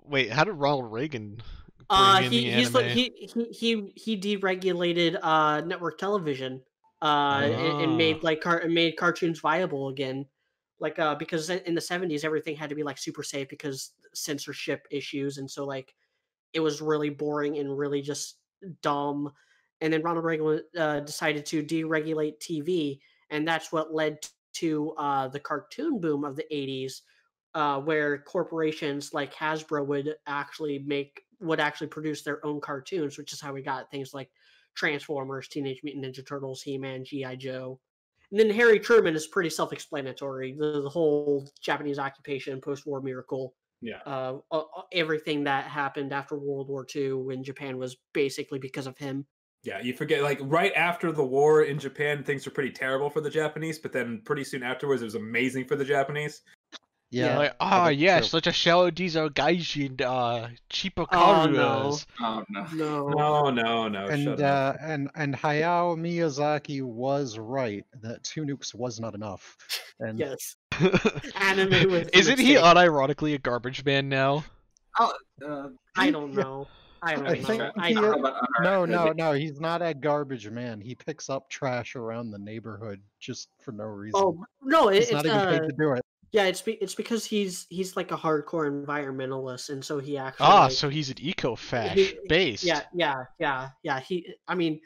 Wait, how did Ronald Reagan bring in the anime? He deregulated network television and Ah. made cartoons viable again, like because in the 70s everything had to be like super safe because censorship issues, and so like it was really boring and really just dumb. And then Ronald Reagan decided to deregulate TV, and that's what led to the cartoon boom of the 80s, where corporations like Hasbro would actually produce their own cartoons, which is how we got things like Transformers, Teenage Mutant Ninja Turtles, He-Man, G.I. Joe. And then Harry Truman is pretty self-explanatory. The whole Japanese occupation, post-war miracle, everything that happened after World War II in Japan was basically because of him. Yeah, you forget, like, right after the war in Japan, things were pretty terrible for the Japanese, but then pretty soon afterwards, it was amazing for the Japanese. Yeah. Like, yes, let us show these gaijin Chipokaruas. Oh no. No, And shut up. and Hayao Miyazaki was right that two nukes was not enough. And Yes. Anime with Isn't he mistake. unironically a garbage man now? Oh, I don't know. I don't I think know. he is, no, no. he's not a garbage man. He picks up trash around the neighborhood just for no reason. Oh no, He's not even paid to do it. Yeah, it's because he's like a hardcore environmentalist, and so he actually So he's an eco-fash based. Yeah. I mean,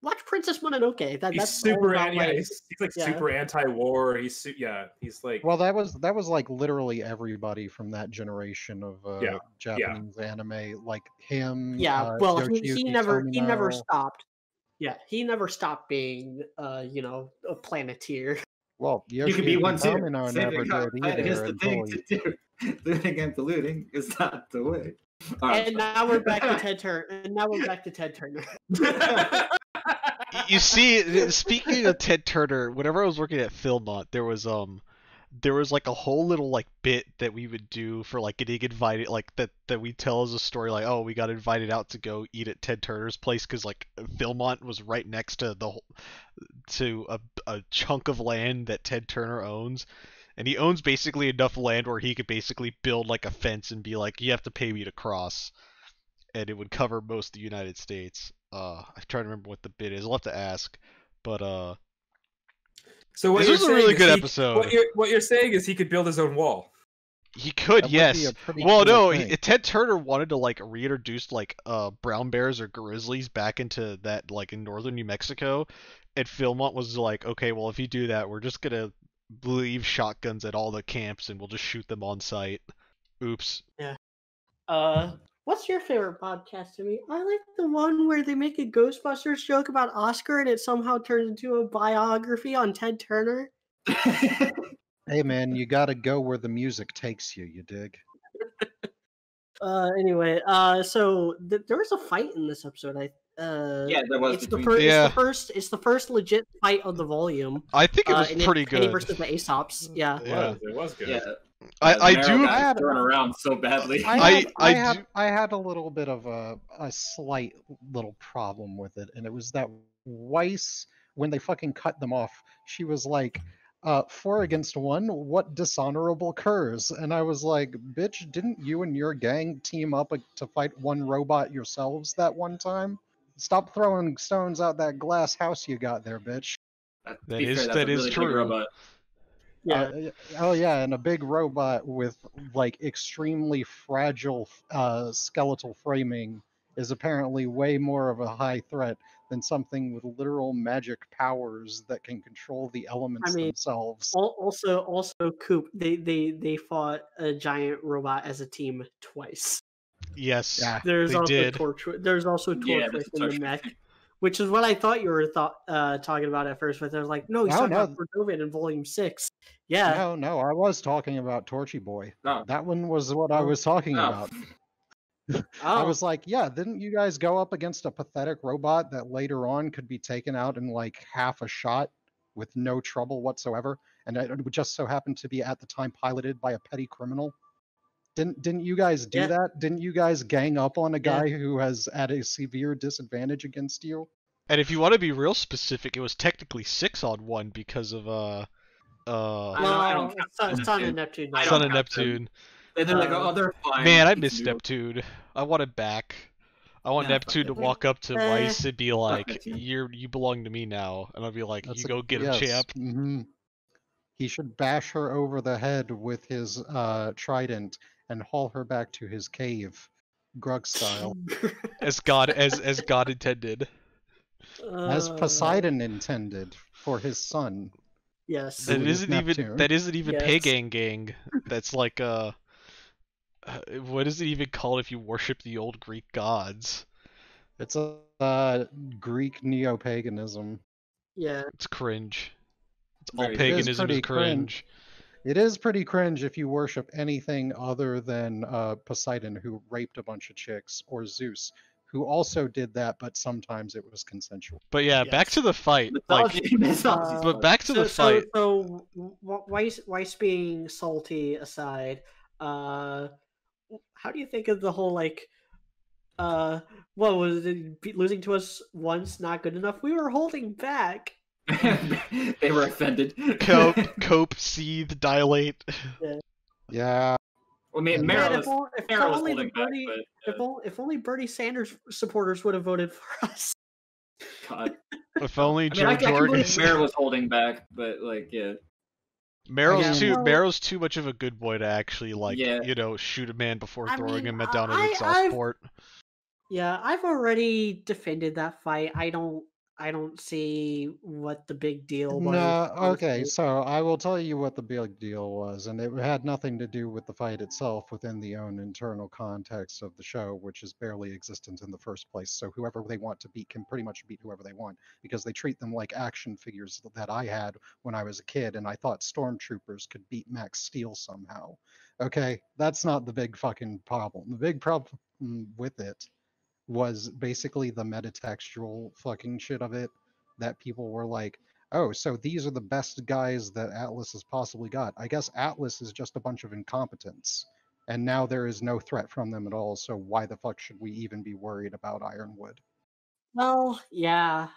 watch Princess Mononoke. He's super he's like super anti-war. He's like, well, that was like literally everybody from that generation of Japanese anime, like him. Well, he never Tomino. stopped. Yeah, he never stopped being a planeteer. Well, you can be one too. Tomino never did either. The thing to do. Looting and polluting is not the way. And now we're back to Ted Turner. You see, speaking of Ted Turner, whenever I was working at Philmont, there was like a whole little like bit that we would do for like getting invited, like that we tell as a story, like, oh, we got invited out to go eat at Ted Turner's place because like Philmont was right next to a chunk of land that Ted Turner owns, and he owns basically enough land where he could basically build like a fence and be like, you have to pay me to cross, and it would cover most of the United States. I'm trying to remember what the bit is. I'll have to ask, but so what this was a really good episode. What you're saying is he could build his own wall. He could, that yes. Well, no, Ted Turner wanted to like reintroduce like brown bears or grizzlies back into that like in northern New Mexico, and Philmont was like, okay, well if you do that, we're just gonna leave shotguns at all the camps and we'll just shoot them on site. Oops. Yeah. What's your favorite podcast to me? I like the one where they make a Ghostbusters joke about Oscar and it somehow turns into a biography on Ted Turner. Hey man, you gotta go where the music takes you, you dig? Anyway, so there was a fight in this episode. there was. It's the first legit fight of the volume. I think it was pretty good. Versus the Aesops. Yeah. It was good. Yeah. I do turn around so badly. I had a little bit of a slight little problem with it, and it was that Weiss, when they fucking cut them off, she was like, 4 against 1, what dishonorable curs? And I was like, bitch, didn't you and your gang team up to fight one robot yourselves that one time? Stop throwing stones out that glass house you got there, bitch. That is true. Yeah. And a big robot with like extremely fragile skeletal framing is apparently way more of a high threat than something with literal magic powers that can control the elements themselves. Also, Coop, they fought a giant robot as a team twice. Yes, there's also did. There's also Torchwick in the mech. Which is what I thought you were talking about at first, but I was like, no, he's talking about Cordova in Volume 6. Yeah. No, I was talking about Torchy Boy. Oh. That one was what I was talking about. I Oh, was like, yeah, didn't you guys go up against a pathetic robot that later on could be taken out in like half a shot with no trouble whatsoever? And it would just so happen to be at the time piloted by a petty criminal. Didn't you guys do yeah, that? Didn't you guys gang up on a yeah. guy who has at a severe disadvantage against you? And if you want to be real specific, it was technically 6-on-1 because of I don't Well, count Sun Neptune. and Neptune. I No. Son don't of count them. Neptune. And they're like, oh, they're fine. Man, I It's miss new. Neptune. I want him back. I want Yeah, Neptune to fuck walk up to Weiss and be like, Neptune. you belong to me now. And I'll be like, That's you go get him, champ. He should bash her over the head with his trident and haul her back to his cave, Grug style, As God intended. as Poseidon intended for his son. Yes. That Who is isn't even Yes. Pagan Gang. That's like what is it even called if you worship the old Greek gods? It's a Greek neo-paganism. Yeah. It's cringe. It's all Very- paganism is pretty cringe. It is pretty cringe if you worship anything other than Poseidon, who raped a bunch of chicks, or Zeus, who also did that, but sometimes it was consensual. But yeah, back Yes. to the fight. Like, Mythology's but fun. back to the fight. So Weiss being salty aside, how do you think of the whole like, what was it? Losing to us once not good enough? We were holding back. They were offended. Cope, seethe, dilate. Yeah, Well, I mean, Man, Meryl if, was, if Meryl was only holding the back, Bernie, but if only Bernie Sanders supporters would have voted for us. God. If only I mean, I Joe can believe Jorgensen. Meryl was holding back, but like, yeah. Yeah, well- Meryl's too much of a good boy to actually like, Yeah. shoot a man before I throwing mean, him down an I've- exhaust port. Yeah, I've already defended that fight. I don't see what the big deal was. no, okay, honestly. so I will tell you what the big deal was, and it had nothing to do with the fight itself within the own internal context of the show, which is barely existent in the first place. So whoever they want to beat can pretty much beat whoever they want, because they treat them like action figures that I had when I was a kid, and I thought stormtroopers could beat Max Steel somehow. Okay, that's not the big fucking problem. The big problem with it was basically the metatextual fucking shit of it, that people were like, oh, so these are the best guys that Atlas has possibly got. I guess Atlas is just a bunch of incompetents, and now there is no threat from them at all, so why the fuck should we even be worried about Ironwood? Well, yeah.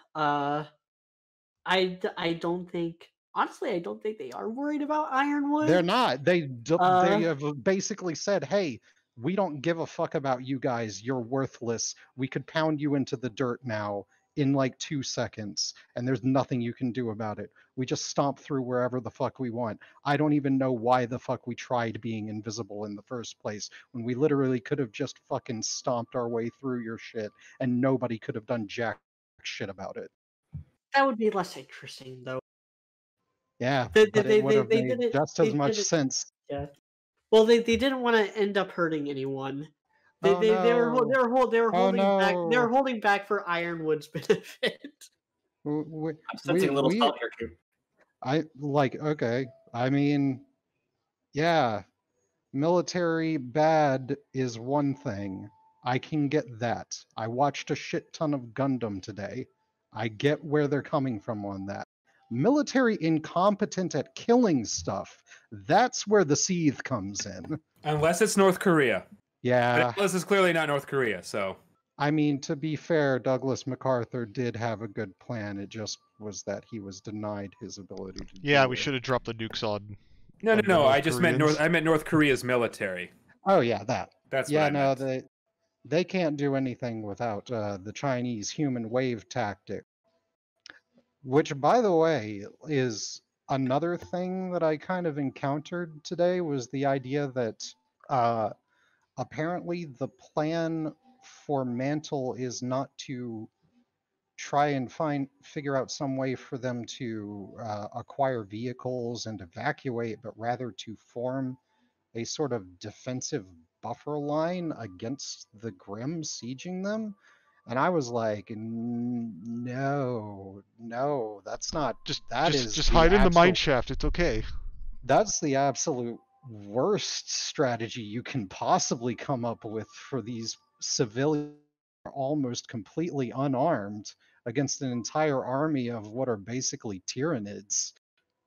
I don't think, honestly, I don't think they are worried about Ironwood. They're not. They Uh, have basically said, hey, we don't give a fuck about you guys. You're worthless. We could pound you into the dirt now in like 2 seconds, and there's nothing you can do about it. We just stomp through wherever the fuck we want. I don't even know why the fuck we tried being invisible in the first place, when we literally could have just fucking stomped our way through your shit, and nobody could have done jack shit about it. That would be less interesting, though. Yeah, They- but they- it would have they made didn't- just they as much didn't- sense. Yeah. Well, they didn't want to end up hurting anyone. They Oh, they were no. holding back. They no. were holding back for Ironwood's benefit. We, I'm sensing a little salt here, Coop. I like, okay. I mean, yeah, military bad is one thing. I can get that. I watched a shit ton of Gundam today. I get where they're coming from on that. Military incompetent at killing stuff. That's where the seethe comes in. Unless it's North Korea. Yeah. Atlas is clearly not North Korea, so. I mean, to be fair, Douglas MacArthur did have a good plan. It just was that he was denied his ability to Yeah, do we it. should have dropped the nukes on. No. North I just meant Koreans. I meant North Korea's military. Oh yeah, that. That's Yeah, what I no, meant. they can't do anything without the Chinese human wave tactic, which, by the way, is another thing that I kind of encountered today, was the idea that apparently the plan for Mantle is not to try and figure out some way for them to acquire vehicles and evacuate, but rather to form a sort of defensive buffer line against the Grim sieging them. And I was like, no, that's not. Just That is just the hide in the mine absolute- shaft. It's okay. That's the absolute worst strategy you can possibly come up with for these civilians who are almost completely unarmed against an entire army of what are basically tyrannids.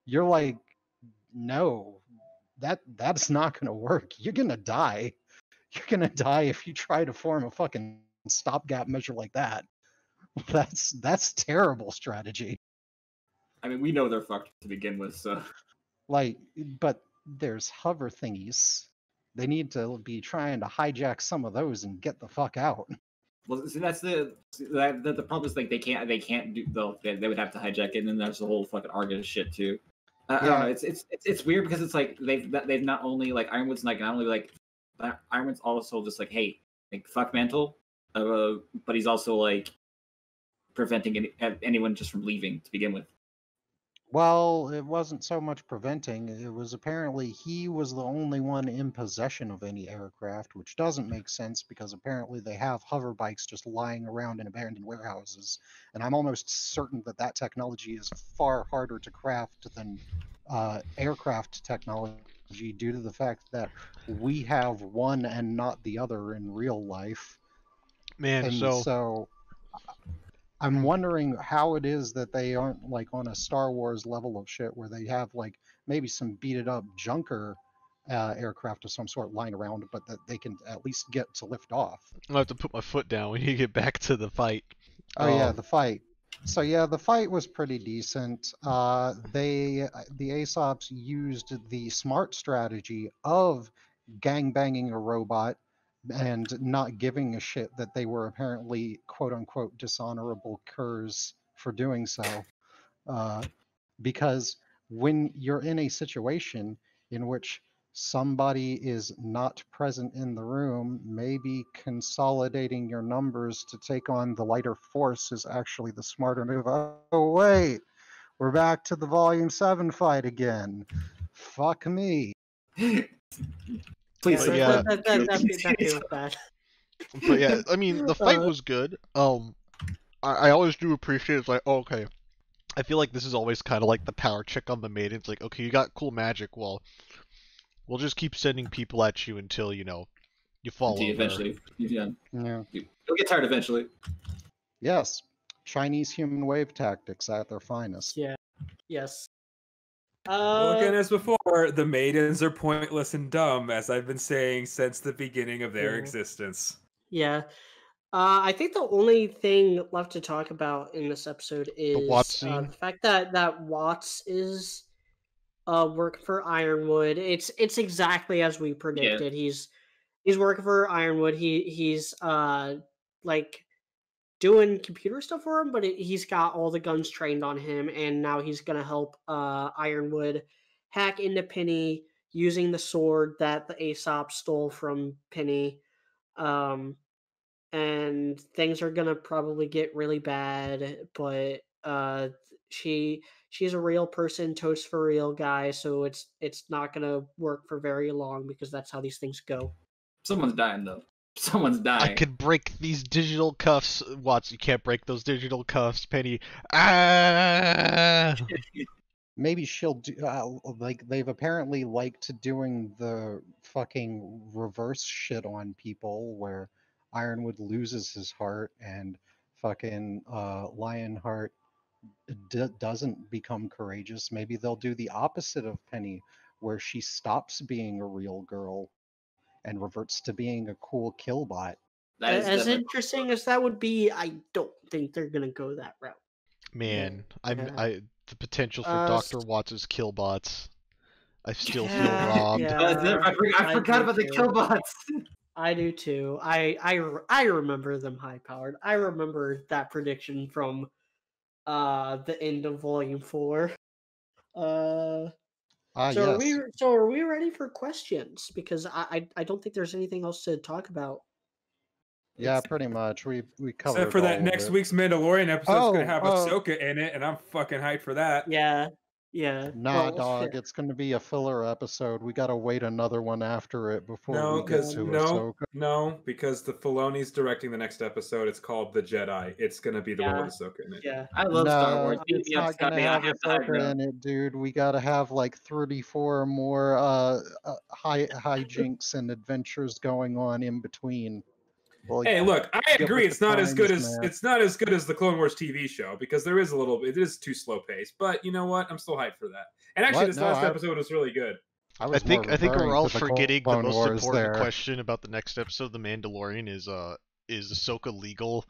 You're like, no, that's not going to work. You're going to die. You're going to die if you try to form a fucking stopgap measure like that. That's terrible strategy. I mean, we know they're fucked to begin with, so. Like, but there's hover thingies. They need to be trying to hijack some of those and get the fuck out. Well, see, that's the problem is like they can't do they would have to hijack it, and then there's the whole fucking Argus shit too. I don't know. It's weird because it's like they've not only like Ironwood's like not only like Ironwood's also just like, hey, like fuck Mantle, but he's also like preventing anyone just from leaving to begin with. Well, it wasn't so much preventing. It was apparently he was the only one in possession of any aircraft, which doesn't make sense because apparently they have hover bikes just lying around in abandoned warehouses. And I'm almost certain that that technology is far harder to craft than aircraft technology due to the fact that we have one and not the other in real life. Man, And so I'm wondering how it is that they aren't like on a Star Wars level of shit where they have like maybe some beaten up junker aircraft of some sort lying around, but that they can at least get to lift off. I'll have to put my foot down. We need to get back to the fight. Oh yeah, the fight. So yeah, the fight was pretty decent. The Aesops used the smart strategy of gangbanging a robot and not giving a shit that they were apparently quote unquote dishonorable curs for doing so. Because when you're in a situation in which somebody is not present in the room, maybe consolidating your numbers to take on the lighter force is actually the smarter move. Oh, wait, we're back to the Volume 7 fight again. Fuck me. Please, that feels bad. But yeah, I mean, the fight was good. I always do appreciate it. It's like, oh, okay. I feel like this is always kind of like the power check on the maiden. It's like, okay, you got cool magic. Well, we'll just keep sending people at you until, you fall over. Eventually. Yeah. You'll get tired eventually. Yes. Chinese human wave tactics at their finest. Yeah. Yes. Well, again, as before, the maidens are pointless and dumb, as I've been saying since the beginning of their existence. Yeah. I think the only thing left to talk about in this episode is the fact that Watts is working for Ironwood. It's exactly as we predicted. Yeah. He's working for Ironwood. He's like doing computer stuff for him, but he's got all the guns trained on him, and now he's gonna help Ironwood hack into Penny using the sword that the Aesop stole from Penny. And things are gonna probably get really bad, but she's a real person, toast for real guy, so it's not gonna work for very long because that's how these things go. Someone's dying though. Someone's dying. I could break these digital cuffs. Watts, you can't break those digital cuffs, Penny. Ah! Maybe she'll do, like, they've apparently liked doing the fucking reverse shit on people where Ironwood loses his heart and fucking Lionheart doesn't become courageous. Maybe they'll do the opposite of Penny, where she stops being a real girl and reverts to being a cool killbot. As interesting as that would be, I don't think they're gonna go that route. Man, the potential for Dr. Watts' killbots. I still feel robbed. Yeah. I forgot about the killbots. I do too. I remember them high powered. I remember that prediction from the end of Volume 4. Yes. Are we ready for questions? Because I don't think there's anything else to talk about. Yeah, pretty much. We covered. Except for that next week's Mandalorian episode is going to have Ahsoka in it, and I'm fucking hyped for that. Yeah. Yeah. Nah, dog, it's going to be a filler episode. We got to wait another one after it before No, we get because to Ahsoka. no, because the Filoni's directing the next episode. It's called The Jedi. It's gonna be the one with Ahsoka in it. Yeah. I love Star Wars. No, Beat it's me up, not going to Scotty. I have have to hide Ahsoka now. in it, dude. We got to have like 34 more hijinks and adventures going on in between. Well, Hey, look, I get agree. with It's the not as good times, as man. it's not as good as the Clone Wars TV show because there is it is too slow paced. But you know what? I'm still hyped for that. And actually, What? this No, last episode was really good. I think we're all forgetting the Clone most Wars important there. question about the next episode of The Mandalorian is Ahsoka legal?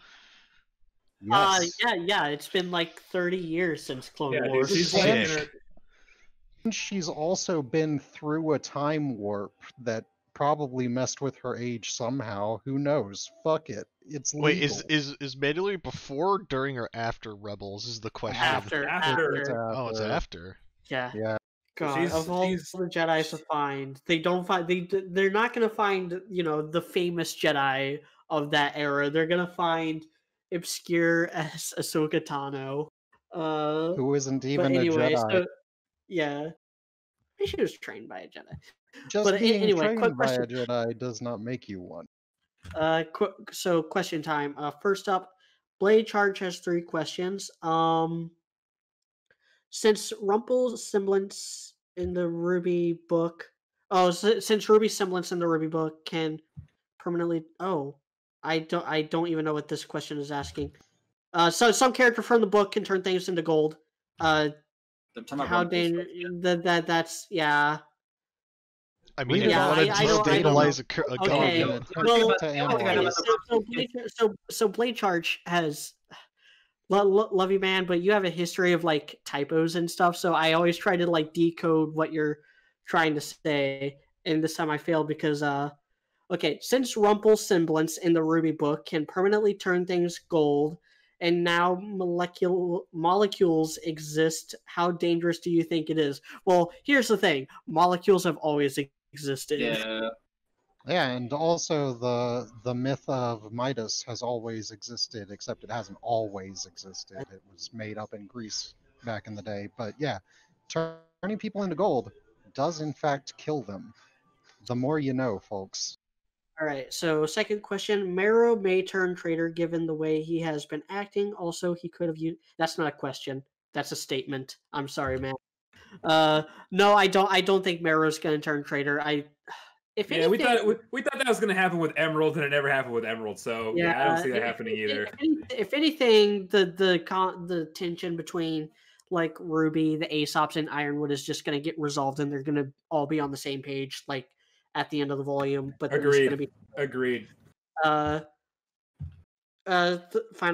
Yes. Yeah. It's been like 30 years since Clone Yeah, dude, Wars. she's Sick. like in her, She's also been through a time warp that probably messed with her age somehow. Who knows? Fuck it. It's legal. Wait, is Mandalorian before, during, or after Rebels? Is the question. After. Oh, it's after. Yeah. Yeah. God, of all the Jedi's to find, they're not gonna find, the famous Jedi of that era. They're gonna find obscure as Ahsoka Tano. Who isn't But even anyway, a Jedi. so yeah, she was trained by a Jedi. Just but being anyway, quick trained by a question. Jedi does not make you one. So question time. First up, Blade Charge has 3 questions. Since Rumple's semblance in the RWBY book, since Ruby's semblance in the RWBY book can permanently, I don't even know what this question is asking. So some character from the book can turn things into gold. How dangerous? That's yeah. I mean, Read if it. you want to I don't destabilize a gun, Okay. Well, Well, okay, so Blade Charge has love you, man, but you have a history of like typos and stuff, so I always try to like decode what you're trying to say, and this time I failed because okay, since Rumple's semblance in the RWBY book can permanently turn things gold, and now molecules exist, how dangerous do you think it is? Well, here's the thing: molecules have always existed. Yeah. Yeah, and also the myth of Midas has always existed, except it hasn't always existed. It was made up in Greece back in the day. But yeah, turning people into gold does in fact kill them. The more you know, folks. All right, so second question. Marrow may turn traitor given the way he has been acting. Also, he could have used... That's not a question. That's a statement. I'm sorry, man. No, I don't think Marrow's going to turn traitor. If anything, we thought that was going to happen with Emerald, and it never happened with Emerald. So yeah, I don't see that happening either. If anything, the tension between like Ruby, the Aesops, and Ironwood is just going to get resolved, and they're going to all be on the same page, like at the end of the volume. But Agreed. Agreed. Final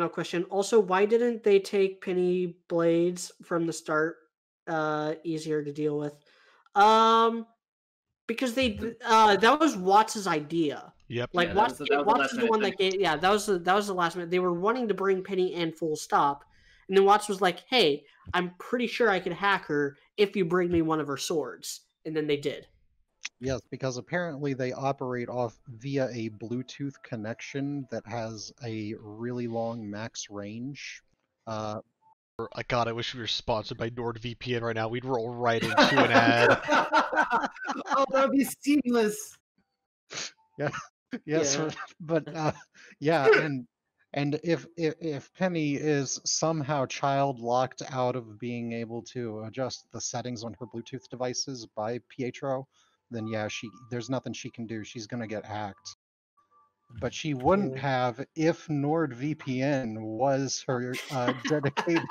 question. Also, why didn't they take Penny Blades from the start? Easier to deal with. Because that was Watts' idea. Yep. Like Yeah, Watts that was Watts is the one that gave. Yeah, that was the last minute. They were wanting to bring Penny in full stop, and then Watts was like, "Hey, I'm pretty sure I could hack her if you bring me one of her swords," and then they did. Yes, because apparently they operate off via a Bluetooth connection that has a really long max range. God, I wish we were sponsored by NordVPN right now. We'd roll right into an ad. Oh, that would be seamless. Yeah. Yes, Yeah. but yeah, and if Penny is somehow child locked out of being able to adjust the settings on her Bluetooth devices by Pietro, then yeah, there's nothing she can do. She's gonna get hacked. But she wouldn't have if NordVPN was her dedicated.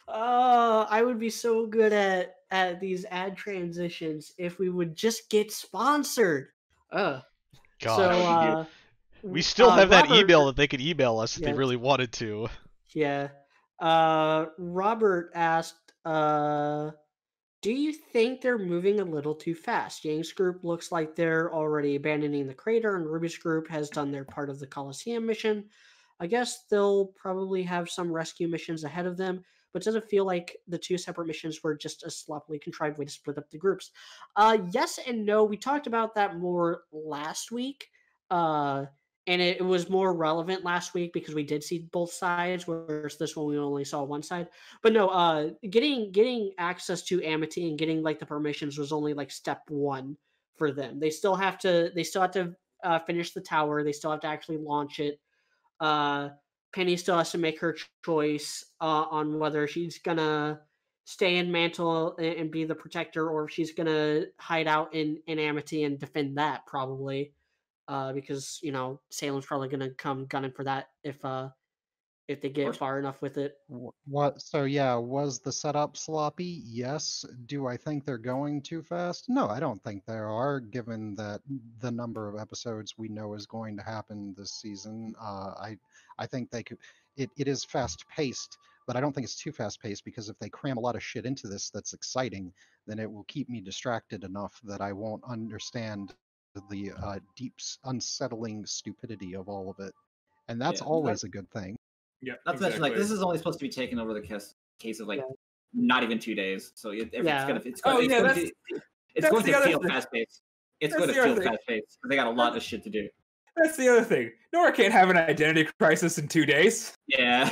I would be so good at these ad transitions if we would just get sponsored. God. So we still have that Robert, email that they could email us if they really wanted to. Yeah. Robert asked, do you think they're moving a little too fast? Yang's group looks like they're already abandoning the crater, and Ruby's group has done their part of the Coliseum mission. I guess they'll probably have some rescue missions ahead of them, but does it feel like the 2 separate missions were just a sloppily contrived way to split up the groups? Yes and no. We talked about that more last week. and it was more relevant last week because we did see both sides, whereas this one we only saw one side. But no, getting access to Amity and getting like the permissions was only like step one for them. They still have to finish the tower. They still have to actually launch it. Penny still has to make her choice on whether she's gonna stay in Mantle and be the protector, or if she's gonna hide out in Amity and defend that probably. Because Salem's probably gonna come gunning for that if they get far enough with it. What? So yeah, was the setup sloppy? Yes. Do I think they're going too fast? No, I don't think they are, given that the number of episodes we know is going to happen this season. I think they could. It is fast paced, but I don't think it's too fast paced, because if they cram a lot of shit into this that's exciting, then it will keep me distracted enough that I won't understand the deep, unsettling stupidity of all of it. And that's always a good thing. Yeah. Not to mention, like, this is only supposed to be taken over the case of like not even 2 days. So it's going to feel fast paced. It's going to feel fast paced because they got a lot of shit to do. That's the other thing. Nora can't have an identity crisis in 2 days. Yeah.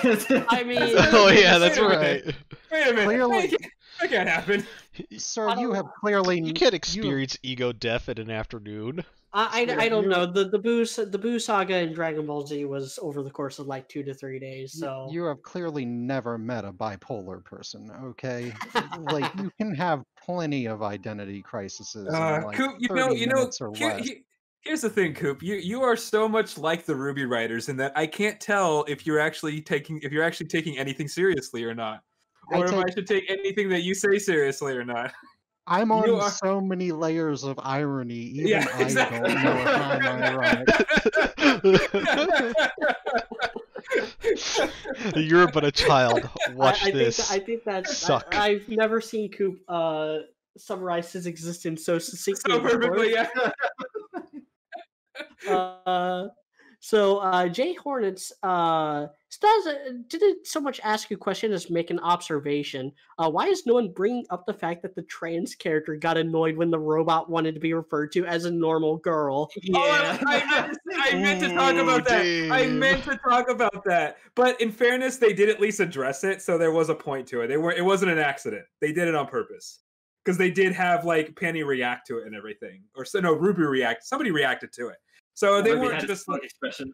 I mean, oh yeah, that's right. Wait a minute. Clearly, that can't happen. Sir, you have clearly You can't experience ego death in an afternoon. I don't know. The Boo saga in Dragon Ball Z was over the course of like 2 to 3 days. So you have clearly never met a bipolar person, okay? Like, you can have plenty of identity crises in like Coop, 30 minutes or less. Here's the thing, Coop. You are so much like the RWBY writers in that I can't tell if you're actually taking anything seriously or not, or if I should take anything that you say seriously or not. I'm on so many layers of irony, even exactly. I don't know if I'm ironic. You're but a child. Watch this. I think that's suck. I've never seen Coop summarize his existence so succinctly. So perfectly, yeah. So Jay Hornets didn't so much ask a question as make an observation. Why is no one bringing up the fact that the trans character got annoyed when the robot wanted to be referred to as a normal girl? Yeah, I meant to talk about that. I meant to talk about that. But in fairness, they did at least address it, so there was a point to it. It wasn't an accident. They did it on purpose. Because they did have like Penny react to it and everything, RWBY react. Somebody reacted to it, so they weren't just like expression.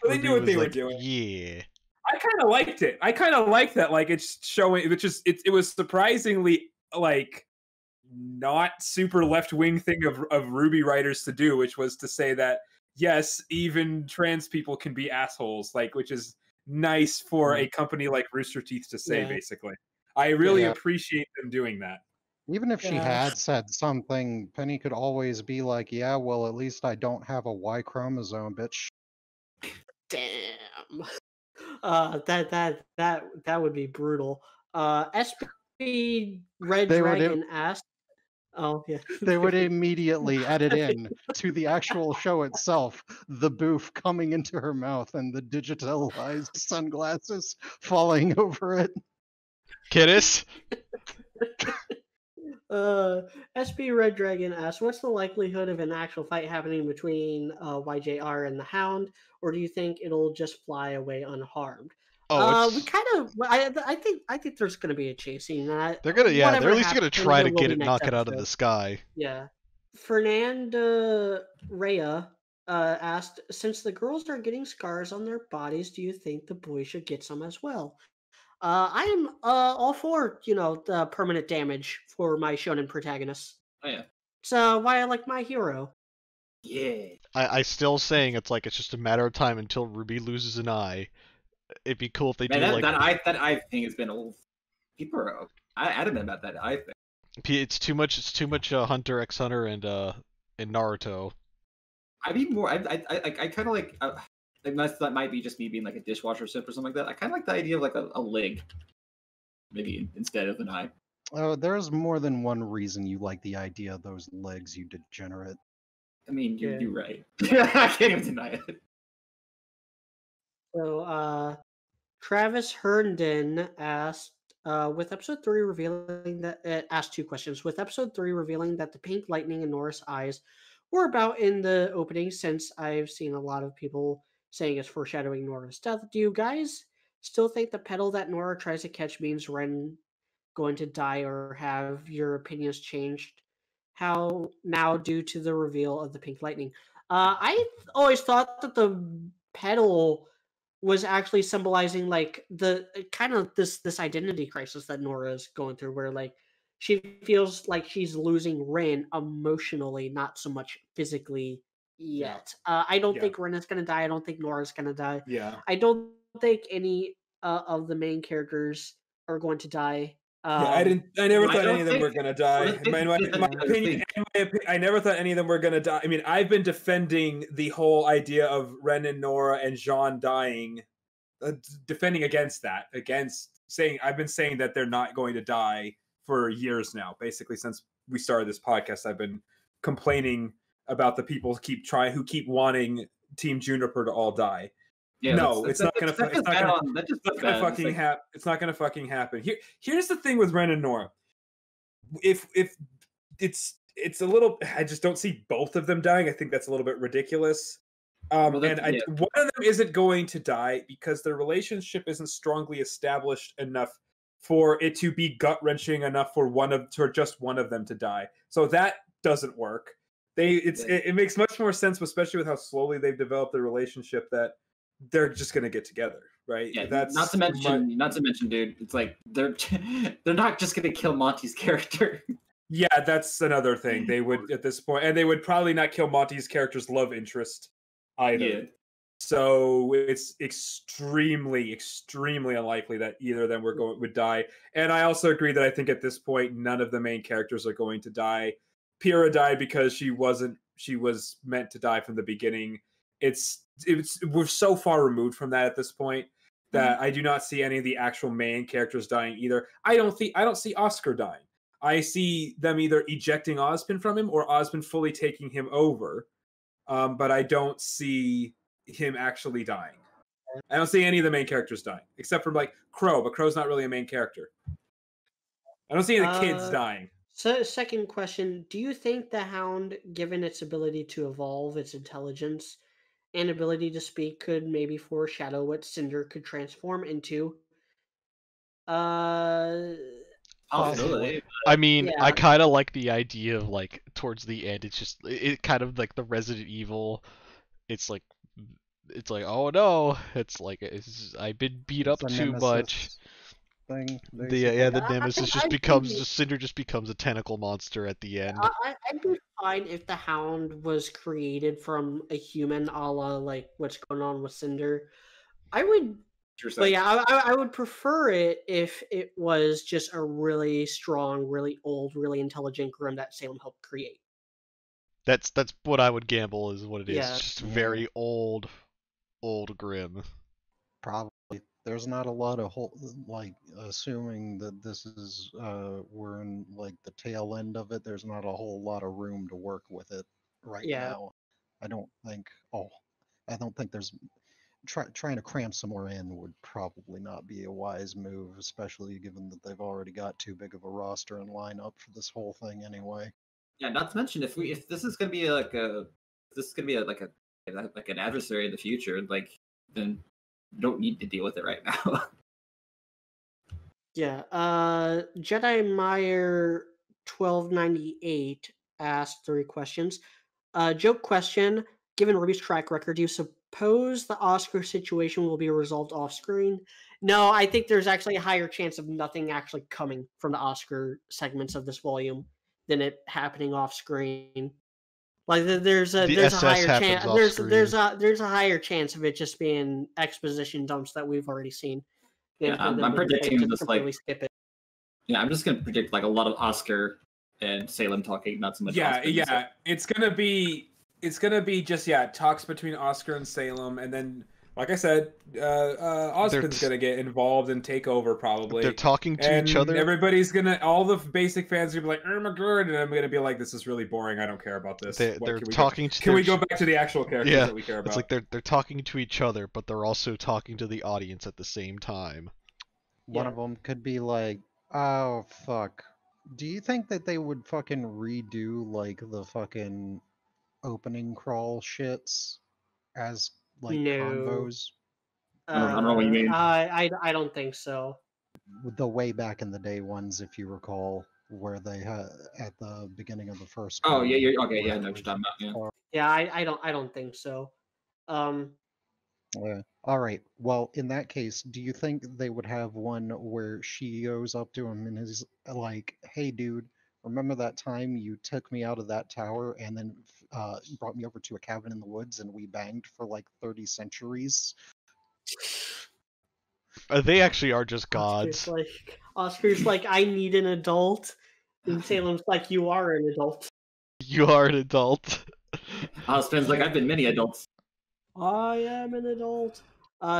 So they knew what they were doing. Yeah, I kind of liked it. I kind of liked that. Like it's showing, which is it was surprisingly like not super left wing thing of RWBY writers to do, which was to say that yes, even trans people can be assholes. Like, which is nice for a company like Rooster Teeth to say. Basically, I really appreciate them doing that. Even if she had said something, Penny could always be like, yeah, well, at least I don't have a Y chromosome, bitch. Damn. That would be brutal. SB Red Dragon asked. Oh, yeah. They would immediately edit in to the actual show itself, the boof coming into her mouth and the digitalized sunglasses falling over it. Kiddies? SB Red Dragon asks, what's the likelihood of an actual fight happening between YJR and the Hound, or do you think it'll just fly away unharmed? We kind of. I think there's going to be a chase scene. They're gonna, they're at least gonna try to get it, knock it out of the sky. Yeah. Fernanda Rhea asked, since the girls are getting scars on their bodies, do you think the boys should get some as well? I am all for, the permanent damage for my shonen protagonists. Oh yeah. So why I like My Hero. Yeah. I still saying it's just a matter of time until RWBY loses an eye. It'd be cool if they do that eye thing has been old. People are adamant about that eye thing. It's too much. It's too much Hunter x Hunter and Naruto. I mean more. I kind of like. That might be just me being like a dishwasher sip or something like that. I kind of like the idea of like a leg, maybe instead of an eye. Oh, there's more than one reason you like the idea of those legs, you degenerate. I mean, you're right. I can't even deny it. So, Travis Herndon asked, with episode 3 revealing that, asked 2 questions. With episode 3 revealing that the pink lightning in Nora's eyes were about in the opening, since I've seen a lot of people saying it's foreshadowing Nora's death. Do you guys still think the petal that Nora tries to catch means Ren going to die, or have your opinions changed how now due to the reveal of the pink lightning? I always thought that the petal was actually symbolizing like the kind of this identity crisis that Nora is going through, where like she feels like she's losing Ren emotionally, not so much physically yet. I don't think Ren is going to die. I don't think Nora's going to die. Yeah. I don't think any of the main characters are going to die. I never thought any of them think- were gonna die. I never thought any of them were gonna die. I mean, I've been defending the whole idea of Ren and Nora and Jean dying, defending against that. I've been saying that they're not going to die for years now. Basically, since we started this podcast, I've been complaining about the people who keep wanting Team Juniper to all die. Yeah, no, it's not gonna fucking happen. Here's the thing with Ren and Nora. If it's a little, I just don't see both of them dying. I think that's a little bit ridiculous. One of them isn't going to die because their relationship isn't strongly established enough for it to be gut wrenching enough for just one of them to die. So that doesn't work. It makes much more sense, especially with how slowly they've developed their relationship, that they're just gonna get together, right? Yeah, that's not to mention, dude. It's like they're not just gonna kill Monty's character. Yeah, that's another thing. They would at this point, and they would probably not kill Monty's character's love interest either. Yeah. So it's extremely, extremely unlikely that either of them would die. And I also agree that I think at this point none of the main characters are going to die. Pyrrha died because she was meant to die from the beginning. We're so far removed from that at this point that I do not see any of the actual main characters dying either. I don't see Oscar dying. I see them either ejecting Ozpin from him or Ozpin fully taking him over. But I don't see him actually dying. I don't see any of the main characters dying, except for like Crow, but Crow's not really a main character. I don't see any of the kids dying. So, second question, do you think the Hound, given its ability to evolve, its intelligence, and ability to speak, could maybe foreshadow what Cinder could transform into? Possibly. I mean, yeah. I kind of like the idea of like towards the end, it kind of like the Resident Evil. It's like oh no, I've been beat up too much. Thing, the Nemesis Cinder just becomes a tentacle monster at the end. I'd be fine if the Hound was created from a human, a la like what's going on with Cinder. I would, but yeah, I would prefer it if it was just a really strong, really old, really intelligent Grim that Salem helped create. That's what I would gamble is what it is. Yeah. It's just very old Grim. Probably. There's not a lot of assuming that this is we're in like the tail end of it. There's not a whole lot of room to work with it now. I don't think there's trying to cram some more in would probably not be a wise move, especially given that they've already got too big of a roster and lineup for this whole thing anyway. Yeah, not to mention if this is gonna be like an adversary in the future, then you don't need to deal with it right now. Yeah. Jedi Meyer 1298 asked 3 questions. Joke question. Given RWBY's track record, do you suppose the Oscar situation will be resolved off screen? No, I think there's actually a higher chance of nothing actually coming from the Oscar segments of this volume than it happening off screen. Like there's a higher chance there's a higher chance of it just being exposition dumps that we've already seen. Yeah, I'm predicting just skip it. Yeah, I'm just gonna predict like a lot of Oscar and Salem talking, not so much. Yeah, Oscar yeah, it's gonna be just talks between Oscar and Salem, and then like I said, Ozpin's gonna get involved and take over probably. They're talking to each other. Everybody's all the basic fans are gonna be like, "Oh my god," and I'm gonna be like, "This is really boring. I don't care about this." They're talking. Can we go back to the actual characters that we care about? It's like they're talking to each other, but they're also talking to the audience at the same time. One of them could be like, "Oh fuck." Do you think that they would fucking redo like the fucking opening crawl shits as like No. convos? I don't know what you mean. I don't think so. The way back in the day ones, if you recall, where they had at the beginning of the first. Oh yeah, movie, you're okay. where Yeah, I know there what you're talking about. Yeah, I don't think so. Yeah. All right. Well, in that case, do you think they would have one where she goes up to him and is like, "Hey, dude, remember that time you took me out of that tower and then brought me over to a cabin in the woods and we banged for like 30 centuries?" They actually are just gods. Oscar's like, I need an adult, and Salem's like, you are an adult. You are an adult. Spin's like, I've been many adults. I am an adult.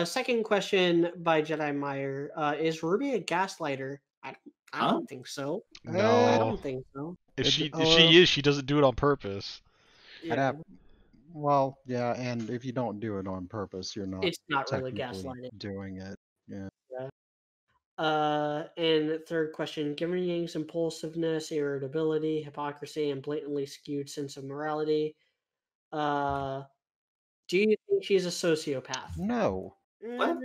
Second question by Jedi Meyer. Is Ruby a gaslighter? I don't think so. No. I don't think so. If she is, she doesn't do it on purpose. Yeah. Well, yeah, and if you don't do it on purpose, you're not. It's not really technically gaslighting. doing it. Yeah. And third question: given Yang's impulsiveness, irritability, hypocrisy, and blatantly skewed sense of morality, do you think she's a sociopath? No. What?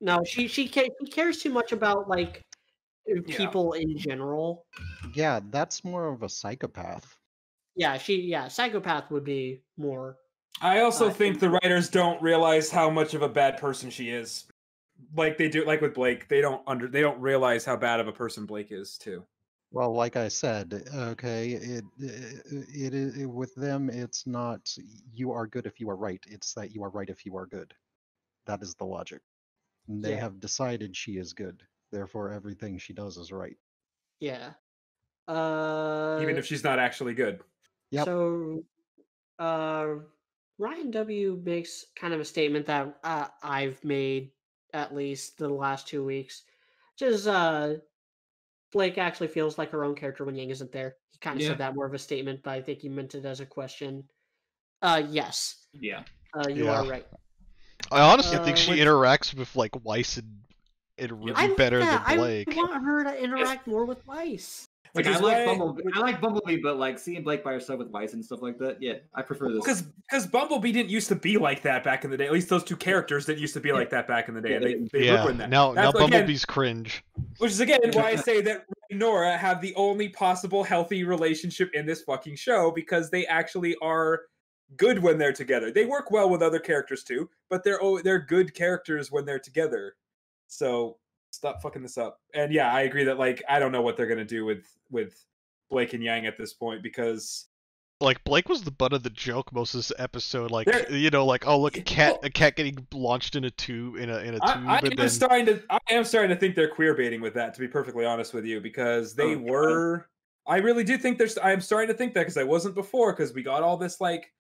No, she cares too much about like people in general. Yeah, that's more of a psychopath. Yeah, psychopath would be more. I also think the writers don't realize how much of a bad person she is. Like they do, like with Blake, they don't realize how bad of a person Blake is too. Well, like I said, okay, it is with them. It's not you are good if you are right. It's that you are right if you are good. That is the logic. And they have decided she is good. Therefore, everything she does is right. Yeah. Even if she's not actually good. Yep. So, Ryan W makes kind of a statement that I've made at least the last 2 weeks, which is Blake actually feels like her own character when Yang isn't there. He kind of said that more of a statement, but I think he meant it as a question. Yes. Yeah. You are right. I honestly think she interacts with like Weiss and Ruby better than Blake. I want her to interact more with Weiss. Like I like Bumblebee, but like seeing Blake by herself with Weiss and stuff like that, yeah, I prefer this. Because Bumblebee didn't used to be like that back in the day. At least those two characters didn't used to be like that back in the day. And they ruined that. Now Bumblebee's cringe. Which is again why I say that Ray and Nora have the only possible healthy relationship in this fucking show, because they actually are good when they're together. They work well with other characters too, but they're good characters when they're together. So stop fucking this up. And yeah, I agree that like I don't know what they're gonna do with Blake and Yang at this point, because like Blake was the butt of the joke most of this episode. Like like, oh look, a cat getting launched in a tube in a tube. I am starting to think they're queer baiting with that, to be perfectly honest with you, because they were. I really do think there's. I'm starting to think that because I wasn't before, because we got all this like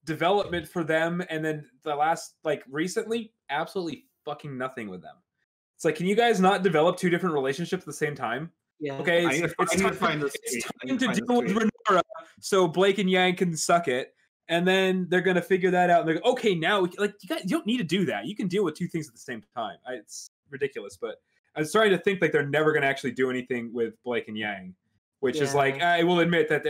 development for them, and then the last like recently, absolutely fucking nothing with them. It's like, can you guys not develop two different relationships at the same time? Yeah. Okay, it's time to deal with Renora, so Blake and Yang can suck it, and then they're gonna figure that out. And they're okay, now you don't need to do that. You can deal with two things at the same time. It's ridiculous, but I'm starting to think like they're never gonna actually do anything with Blake and Yang, which is like, I will admit that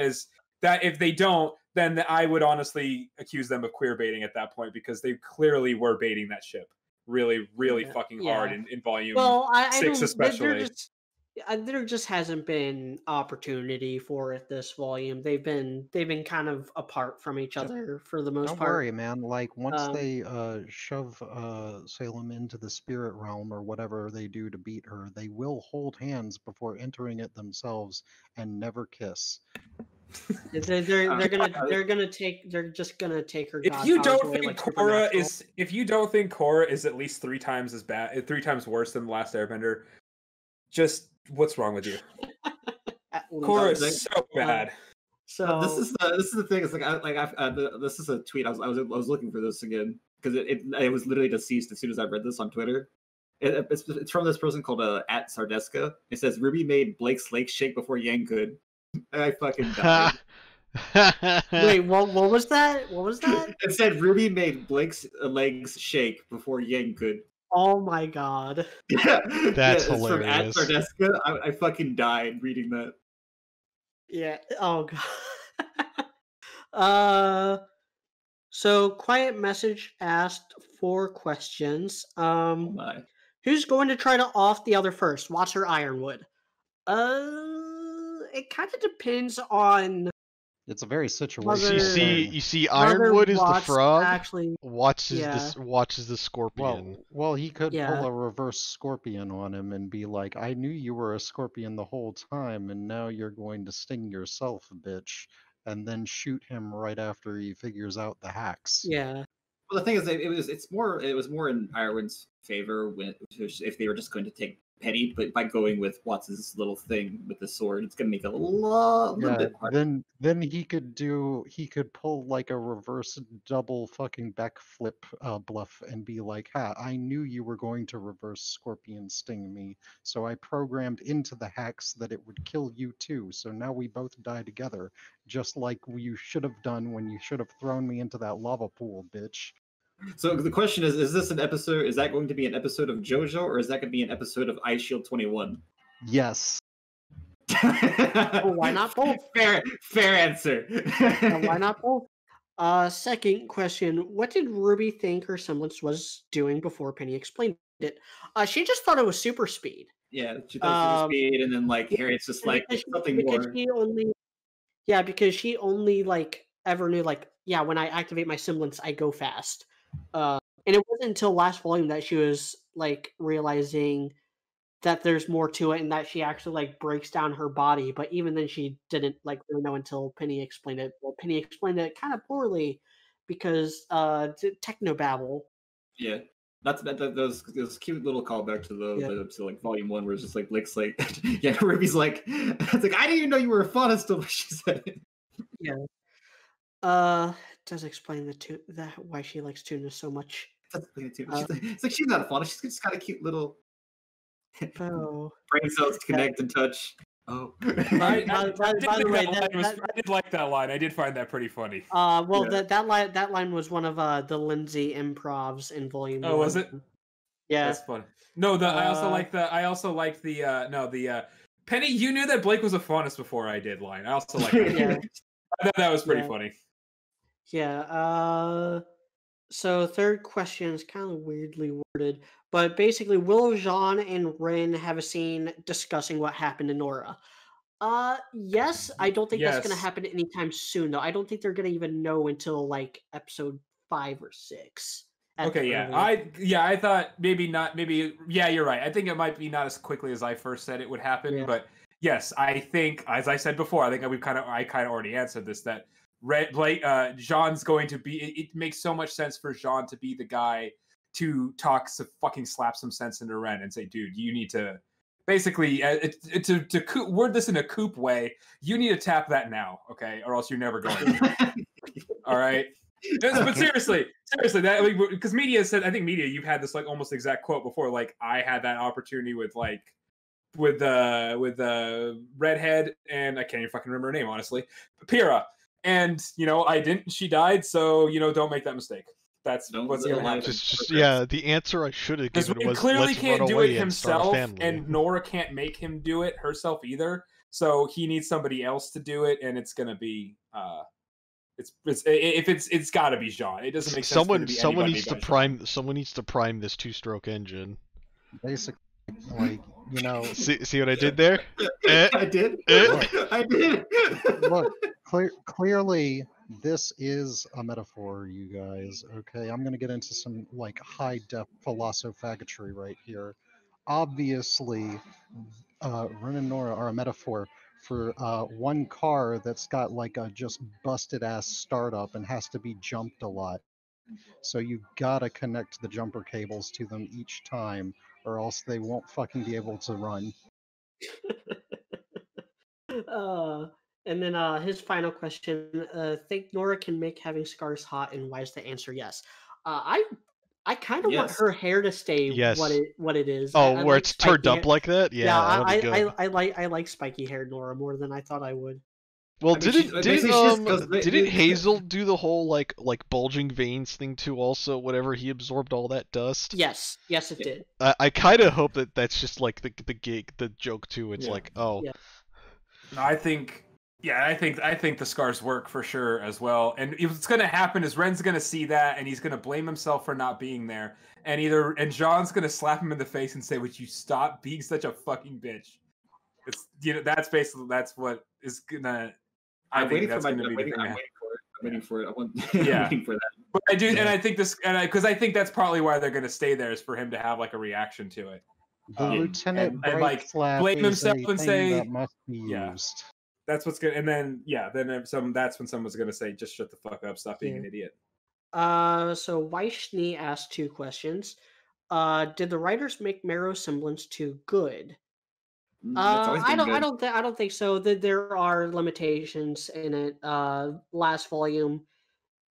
if they don't, then I would honestly accuse them of queer baiting at that point, because they clearly were baiting that ship really, really fucking hard in volume 6 especially. There just hasn't been opportunity for it this volume. They've been kind of apart from each other for the most part. Don't worry, man. Like once they shove Salem into the spirit realm or whatever they do to beat her, they will hold hands before entering it themselves and never kiss. They're just gonna take her. If you don't think Korra is at least 3 times as bad, 3 times worse than the Last Airbender, just what's wrong with you? Korra is so bad. So this is the thing. It's like this is a tweet. I was looking for this again because it was literally deceased as soon as I read this on Twitter. It's from this person called at Sardeska. It says Ruby made Blake's legs shake before Yang could. I fucking died. Wait, what was that? What was that? It said Ruby made Blake's legs shake before Yang could. Oh my god. That's hilarious. From at Sardeska. I fucking died reading that. Yeah. Oh So Quiet Message asked 4 questions. Oh my. Who's going to try to off the other first, Watts or Ironwood? It kind of depends on It's a very situational You see, whether Ironwood is the Watts frog. actually. Watts is Yeah. the scorpion. Well, he could Yeah. pull a reverse scorpion on him and be like, "I knew you were a scorpion the whole time, and now you're going to sting yourself, bitch," and then shoot him right after he figures out the hacks. Yeah. Well, the thing is, it was more in Ironwood's favor if they were just going to take Penny, but by going with Watts's little thing with the sword, it's going to make it a little bit harder. Then he could pull like a reverse double fucking backflip bluff and be like, "Ha! I knew you were going to reverse scorpion sting me, so I programmed into the hacks that it would kill you too. So now we both die together, just like you should have done when you should have thrown me into that lava pool, bitch." So the question is this an episode? Is that going to be an episode of JoJo, or is that going to be an episode of Ice Shield 21? Yes. Well, why not both? Fair answer. Why not both? Second question: what did Ruby think her semblance was doing before Penny explained it? She just thought it was super speed. Yeah, she thought it was super speed, and then like Harriet's just like something more. Because she only like ever knew like, yeah, when I activate my semblance, I go fast. And it wasn't until last volume that she was like realizing that there's more to it and that she actually like breaks down her body. But even then, she didn't like really know until Penny explained it. Well, Penny explained it kind of poorly because technobabble. Yeah, those cute little callback to like volume 1, where it's just like Blake's like, yeah, Ruby's like, it's like, I didn't even know you were a fauna still. She said it. Yeah. Does explain why she likes tuna so much. It's like she's not a fauna. She's just got a cute little brain cells to connect and touch. Oh. By the way, I did like that line. I did find that pretty funny. That line was one of the Lindsay improvs in volume 1. Oh, was it? Yeah, that's fun. No, I also like the Penny. You knew that Blake was a faunus before I did line. I also like that. Yeah. I thought that was pretty funny. Yeah. So third question is kind of weirdly worded, but basically, will Jean and Rin have a scene discussing what happened to Nora? Yes. I don't think that's going to happen anytime soon, though. I don't think they're going to even know until like episode 5 or 6. Okay, yeah. I thought maybe not. Maybe you're right. I think it might be not as quickly as I first said it would happen, but yes, I think, as I said before, I think I kind of already answered this, that Jean's going to be. It makes so much sense for Jean to be the guy to fucking slap some sense into Ren and say, dude, you need to basically to word this in a Coop way. You need to tap that now, okay, or else you're never going to. All right. But seriously, that because Media said, I think Media, you've had this like almost exact quote before. Like I had that opportunity with redhead, and I can't even fucking remember her name, honestly, Pyrrha. And I didn't. She died, so don't make that mistake. That's what's gonna happen. The answer I should have given was clearly let's can't run do away it himself, and Nora can't make him do it herself either. So he needs somebody else to do it, and it's gonna be it's got to be Jean. It doesn't make sense. Someone needs to prime this 2-stroke engine. Basically, like See what I did there? I did. I did. Look, clearly, this is a metaphor, you guys. Okay, I'm gonna get into some like high-depth philosophagotry right here. Obviously, Ren and Nora are a metaphor for one car that's got like a just busted ass startup and has to be jumped a lot. So you gotta connect the jumper cables to them each time, or else they won't fucking be able to run. And then his final question: think Nora can make having scars hot, and why is the answer yes? I kind of want her hair to stay what it is. Oh, where it's turned up like that? Yeah, I like spiky haired Nora more than I thought I would. Well, didn't Hazel do the whole like bulging veins thing too? Also, whenever he absorbed all that dust. Yes, it did. I kind of hope that that's just like the joke too. It's like, oh, I think Yeah, I think the scars work for sure as well. And what's going to happen is Ren's going to see that, and he's going to blame himself for not being there. And John's going to slap him in the face and say, "Would you stop being such a fucking bitch?" It's that's what is gonna. I'm waiting for I'm waiting for it. I'm Yeah. waiting for that. But I do, and I think because I think that's probably why they're going to stay there, is for him to have like a reaction to it. The Lieutenant and, Bright slap blame is himself a and thing say, that must be used. That's what's good. And then that's when someone's gonna say, "Just shut the fuck up, stop being an idiot." So Weishni asked 2 questions. Did the writers make Marrow's semblance too good? I don't think so. There are limitations in it. Last volume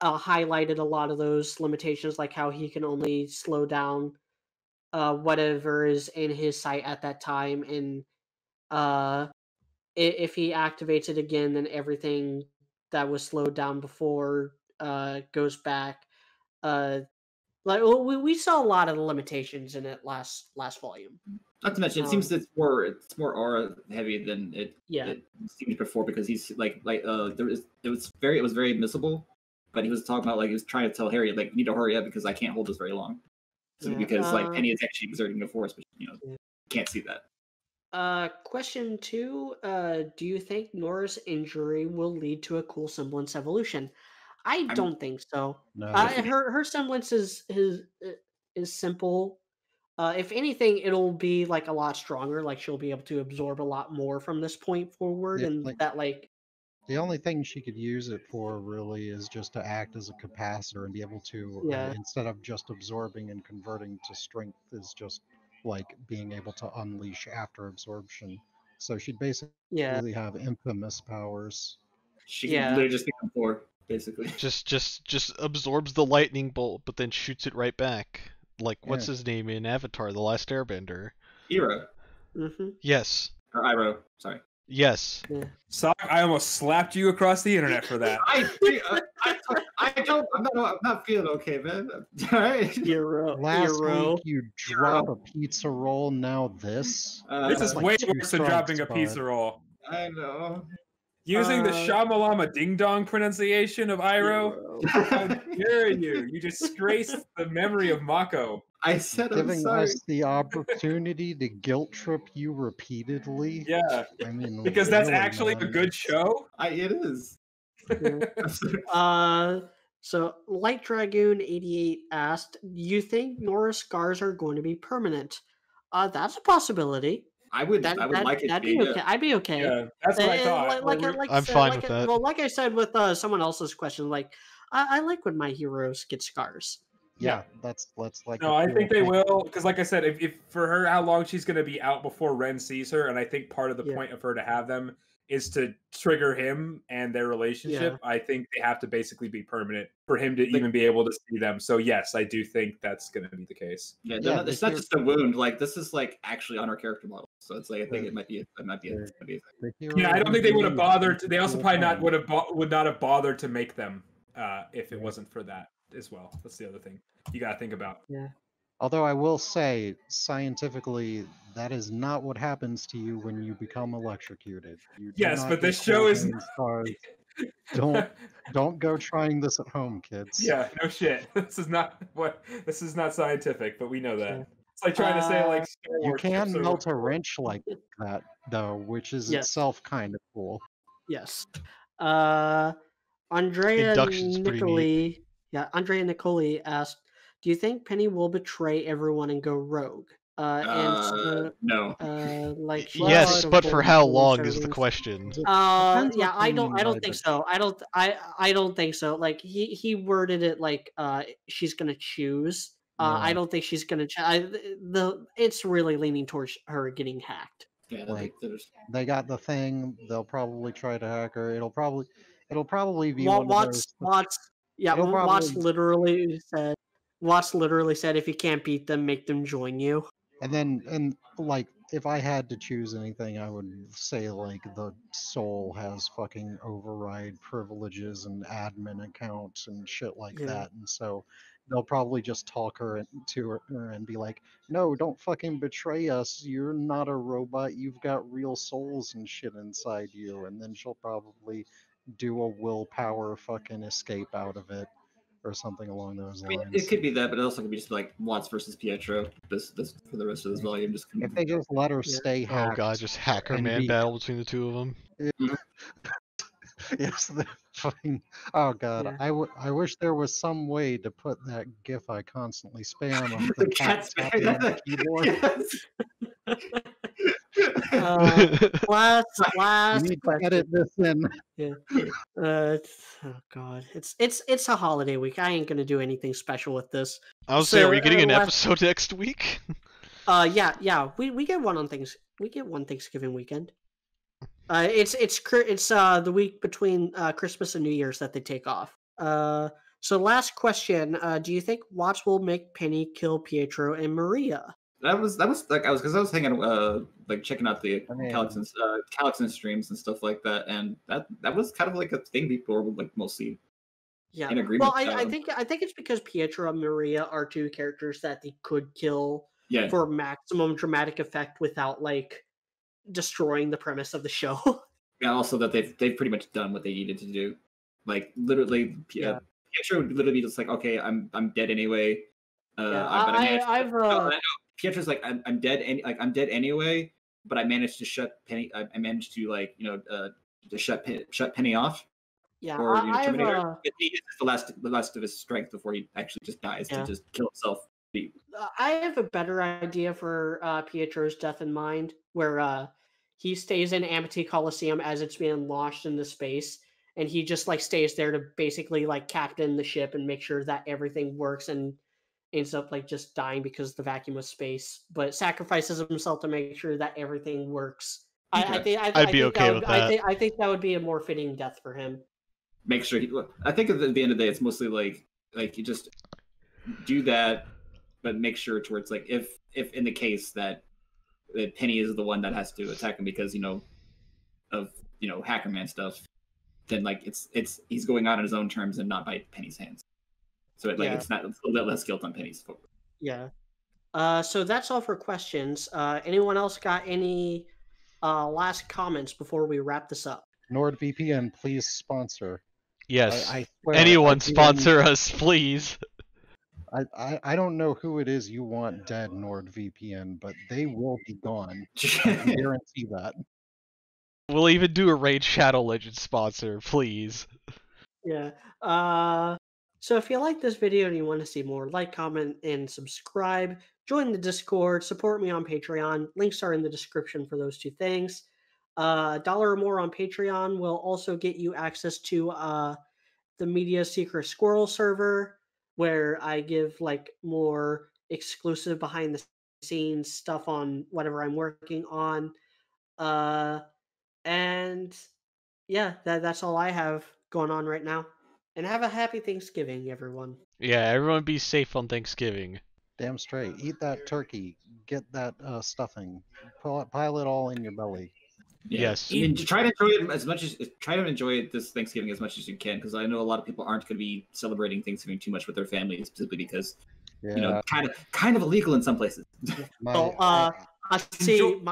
highlighted a lot of those limitations, like how he can only slow down whatever is in his sight at that time, and if he activates it again, then everything that was slowed down before goes back. We saw a lot of the limitations in it last volume. Not to mention, it seems it's more aura heavy than it seemed before, because he's it was very missable, but he was talking about, like, he was trying to tell Harry, like, you need to hurry up because I can't hold this very long. So because Penny is actually exerting the force, but can't see that. Question 2, do you think Nora's injury will lead to a cool semblance evolution? I don't think so. No. Her semblance is simple. If anything, it'll be like a lot stronger. Like, she'll be able to absorb a lot more from this point forward, and the only thing she could use it for really is just to act as a capacitor and be able to, instead of just absorbing and converting to strength, is just like being able to unleash after absorption. So she'd basically have infamous powers. She can literally just become 4, basically. Just absorbs the lightning bolt, but then shoots it right back. Like, what's his name in Avatar: The Last Airbender? Iroh. Mm-hmm. Yes. Or Iroh, sorry. Yes. Yeah. Sock, I almost slapped you across the internet for that. I'm not feeling okay, man. All right. Last week you drop a pizza roll, now this. This is way worse than dropping a pizza roll. I know. Using the Shamalama Ding Dong pronunciation of Iroh? How dare you? You disgraced the memory of Mako. I said I'm giving sorry. us the opportunity to guilt trip you repeatedly. Yeah. I mean, because that's really, actually a good show. It is. So Light Dragoon 88 asked, "Do you think Nora's scars are going to be permanent?" That's a possibility. I would like it to be. Okay. I'd be okay. Yeah, that's what I thought. I'm fine with that. Well, like I said with someone else's question, like I like when my heroes get scars. Yeah, that's like. No, I think they will, because like I said, if for her, how long she's going to be out before Ren sees her, and I think part of the point of her to have them is to trigger him and their relationship. I think they have to basically be permanent for him to even be able to see them. So yes, I do think that's going to be the case. Yeah, it's not just a wound. Like, this is like actually on our character model. So it's like, I think it might be it. Yeah, I don't think they would have bothered. They also probably would not have bothered to make them if it wasn't for that as well. That's the other thing you got to think about. Yeah. Although I will say, scientifically, that is not what happens to you when you become electrocuted. Yes, but this show is. Don't go trying this at home, kids. Yeah, no shit. This is not scientific, but we know that. It's like trying to say, like, you can melt a wrench like that, though, which is itself kind of cool. Yes. Andrea Nicoli asked, "Do you think Penny will betray everyone and go rogue?" No. Yes, but for how long is the question? I don't think so. I don't think so. Like, he worded it like she's gonna choose. I don't think she's gonna. It's really leaning towards her getting hacked. Yeah, they got the thing. They'll probably try to hack her. It'll probably be Watts literally said, "If you can't beat them, make them join you." And like, if I had to choose anything, I would say, like, the Soul has fucking override privileges and admin accounts and shit like that, and so they'll probably just talk to her and be like, "No, don't fucking betray us. You're not a robot. You've got real souls and shit inside you." And then she'll probably do a willpower fucking escape out of it or something along those I mean, lines. it could be that, but it also could be just like Watts versus Pietro. This for the rest of this volume. Just If they just let her stay Oh hacked, god, just hacker and man be battle between the two of them. yes, the fucking oh god, Yeah. I wish there was some way to put that GIF I constantly spam of the the cat cat's tapping on the keyboard. Last You need to question. edit this in. Yeah. Oh god, it's a holiday week. I ain't gonna do anything special with this. I was saying, are we getting an last- episode next week? Yeah. We get one on we get one Thanksgiving weekend. It's the week between Christmas and New Year's that they take off. So last question, do you think Watts will make Penny kill Pietro and Maria? That was like I was hanging like checking out the Calixon streams and stuff like that, and that was kind of like a thing people were like mostly in agreement. Well, I think it's because Pietro and Maria are two characters that they could kill for maximum dramatic effect without like destroying the premise of the show. And also that they've pretty much done what they needed to do. Like literally, Pietro would literally be just like, okay, I'm dead anyway. Pietro's like, I'm dead. I'm dead anyway. But I managed to shut Penny. I managed to like to shut Penny off. Yeah, or terminate her. He uses the last of his strength before he actually just dies to just kill himself. I have a better idea for Pietro's death in mind, where he stays in Amity Coliseum as it's being launched into space, and he just like stays there to basically like captain the ship and make sure that everything works, and ends up like just dying because of the vacuum of space, but sacrifices himself to make sure that everything works. I'd be okay with that. I think that would be a more fitting death for him. Make sure I think at the end of the day, it's mostly like you just do that, but make sure towards like if in the case that Penny is the one that has to attack him because of Hacker Man stuff, then like it's he's going out on his own terms and not by Penny's hands. So it's not a little bit less guilt on Penny's fault. Yeah. So that's all for questions. Anyone else got any last comments before we wrap this up? NordVPN, please sponsor. Yes. I swear, anyone sponsor us, please. I don't know who it is you want dead, NordVPN, but they will be gone. I can guarantee that. We'll even do a Raid Shadow Legends sponsor, please. Yeah. So if you like this video and you want to see more, like, comment, and subscribe. Join the Discord. Support me on Patreon. Links are in the description for those two things. $1 or more on Patreon will also get you access to the Media Secret Squirrel server, where I give like more exclusive behind the scenes stuff on whatever I'm working on. And yeah, that's all I have going on right now. And have a happy Thanksgiving, everyone. Yeah, everyone be safe on Thanksgiving. Damn straight. Eat that turkey. Get that stuffing. Pile it all in your belly. Yeah. Yes. I mean, try to enjoy this Thanksgiving as much as you can, because I know a lot of people aren't going to be celebrating Thanksgiving too much with their families, specifically because kind of illegal in some places. My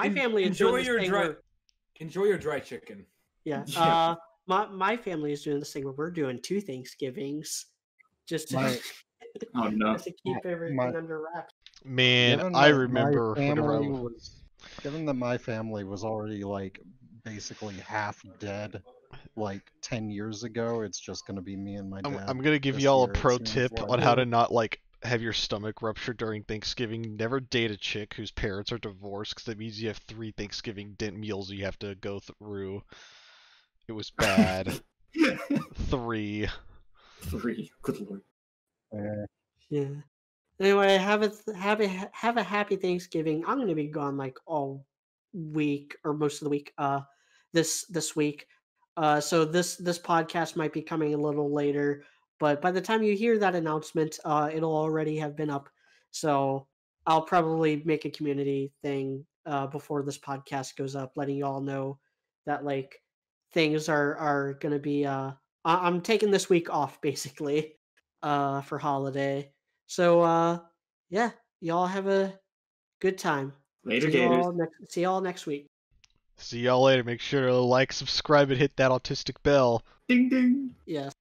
family is doing this thing enjoy your dry chicken. Yeah. My family is doing this thing where we're doing 2 Thanksgivings just to, oh no, just to keep everything under wraps. Man, I remember given that my family was already like basically half dead like 10 years ago, it's just going to be me and my dad. I'm going to give y'all a pro tip on how to not like have your stomach rupture during Thanksgiving. Never date a chick whose parents are divorced, because that means you have 3 Thanksgiving meals you have to go through. It was bad. 3. Good lord. Yeah. Anyway, have a happy Thanksgiving. I'm gonna be gone like all week or most of the week. This week. So this podcast might be coming a little later, but by the time you hear that announcement, it'll already have been up. So I'll probably make a community thing before this podcast goes up, letting you all know that like things are gonna be. I'm taking this week off basically for holiday. So yeah, y'all have a good time. Later, Gators. See y'all next week. See y'all later. Make sure to like, subscribe, and hit that autistic bell. Ding ding. Yes.